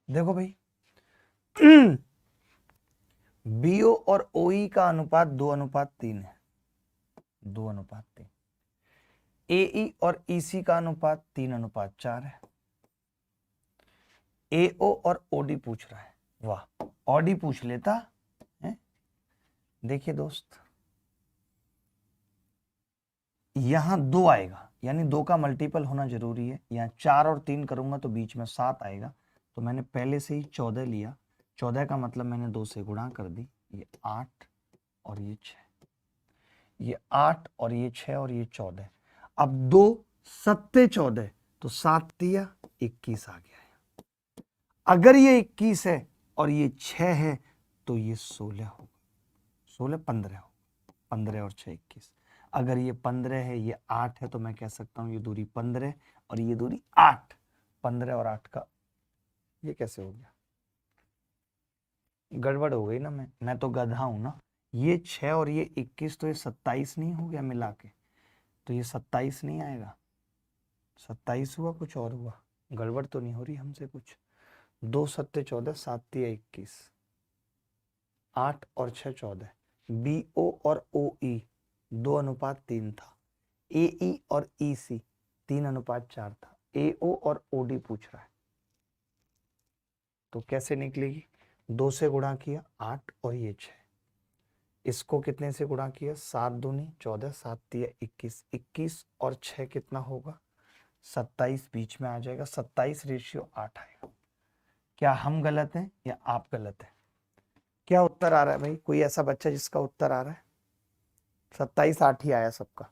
देखो भाई बीओ और ओई का अनुपात 2:3 है, 2:3। एई और ईसी का अनुपात 3:4 है। एओ और ओडी पूछ रहा है, वाह ओडी पूछ लेता है। देखिए दोस्त, यहां 2 आएगा, यानी 2 का मल्टीपल होना जरूरी है। यहाँ 4 और 3 करूंगा तो बीच में 7 आएगा, तो मैंने पहले से ही 14 लिया। 14 का मतलब मैंने 2 से गुणा कर दी, ये 8 और ये 6, ये 8 और ये 6 और ये 14। अब 2 7 14, तो 7 दिया 21 आ गया है। अगर ये 21 है और ये 6 है तो ये 16 होगा, 16 15 होगा, 15 और 6 21। अगर ये 15 है, ये 8 है, तो मैं कह सकता हूं ये दूरी 15 और ये दूरी 8। 15 और 8 का ये कैसे हो गया? गड़बड़ हो गई ना। मैं तो गधा हूं ना। ये 6 और ये 21, तो ये 27 नहीं हो गया मिला के? तो ये 27 नहीं आएगा, 27 हुआ, कुछ और हुआ? गड़बड़ तो नहीं हो रही हमसे कुछ? 2 7 14, 7 3 21, 8 और 6 14। बीओ और ओई 2:3 था। एई और ईसी 3:4 था। एओ और ओडी पूछ रहा है, तो कैसे निकलेगी? 2 से गुणा किया 8 और ये 6, इसको कितने से गुणा किया? 7 दूनी 14, 7 3 21, 21 और 6 कितना होगा? 27 बीच में आ जाएगा, 27:8 आएगा। क्या हम गलत हैं या आप गलत हैं? क्या उत्तर आ रहा है भाई? कोई ऐसा बच्चा जिसका उत्तर आ रहा है? 27:8 ही आया सबका।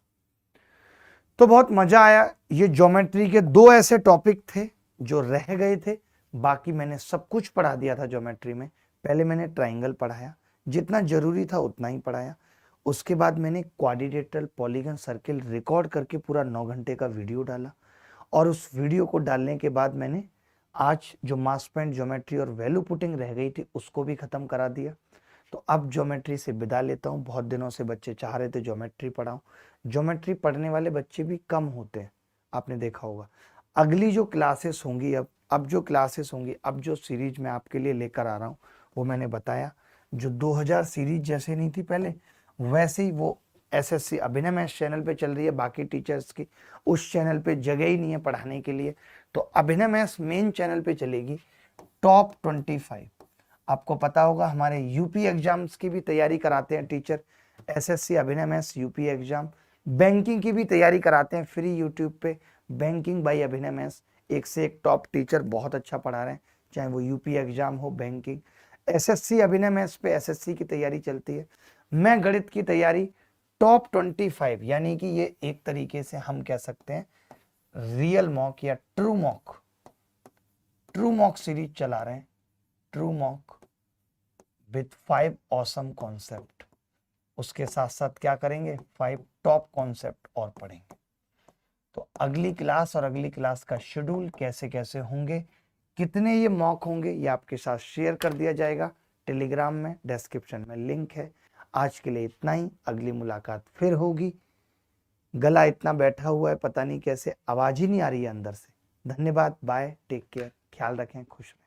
तो बहुत मजा आया। ये ज्योमेट्री के 2 ऐसे टॉपिक थे जो रह गए थे, बाकी मैंने सब कुछ पढ़ा दिया था ज्योमेट्री में। पहले मैंने ट्राइंगल पढ़ाया, जितना जरूरी था उतना ही पढ़ाया। उसके बाद मैंने क्वाड्रिलेटरल, पॉलीगन, सर्किल रिकॉर्ड करके पूरा 9 घंटे का वीडियो डाला, और उस वीडियो को डालने के बाद मैंने आज जो मास पॉइंट ज्योमेट्री और वैल्यू पुटिंग रह गई थी उसको भी खत्म करा दिया। तो अब ज्योमेट्री से विदा लेता हूँ। बहुत दिनों से बच्चे चाह रहे थे ज्योमेट्री पढ़ाऊं। ज्योमेट्री पढ़ने वाले बच्चे भी कम होते हैं, आपने देखा होगा। अगली जो क्लासेस होंगी, अब जो क्लासेस होंगी, अब जो सीरीज मैं आपके लिए लेकर आ रहा हूँ, वो मैंने बताया, जो 2000 सीरीज जैसे नहीं थी पहले, वैसे ही वो एसएससी अभिनय मैथ्स चैनल पे चल रही है। बाकी टीचर्स की उस चैनल पे जगह ही नहीं है पढ़ाने के लिए, तो अभिनय मैथ्स मेन चैनल पे चलेगी। टॉप 25, आपको पता होगा हमारे यूपी एग्जाम्स की भी तैयारी कराते हैं टीचर। एसएससी अभिनय मैथ्स यूपी एग्जाम, बैंकिंग की भी तैयारी कराते हैं फ्री यूट्यूब पे, बैंकिंग बाय अभिनय मैथ्स। एक से एक टॉप टीचर बहुत अच्छा पढ़ा रहे हैं, चाहे वो यूपी एग्जाम हो, बैंकिंग। एसएससी अभिनय मैथ्स पे एसएससी की तैयारी चलती है। मैं गणित की तैयारी टॉप 25, यानी कि ये एक तरीके से हम कह सकते हैं रियल मॉक या ट्रू मॉक सीरीज चला रहे हैं। True mock with 5 awesome concept. उसके साथ साथ क्या करेंगे? 5 टॉप कॉन्सेप्ट और पढ़ेंगे। तो अगली क्लास और अगली क्लास का शेड्यूल कैसे कैसे होंगे, कितने ये मॉक होंगे, ये आपके साथ शेयर कर दिया जाएगा टेलीग्राम में। डिस्क्रिप्शन में लिंक है। आज के लिए इतना ही, अगली मुलाकात फिर होगी। गला इतना बैठा हुआ है, पता नहीं कैसे, आवाज ही नहीं आ रही है अंदर से। धन्यवाद, बाय, टेक केयर, ख्याल रखें, खुश रहें।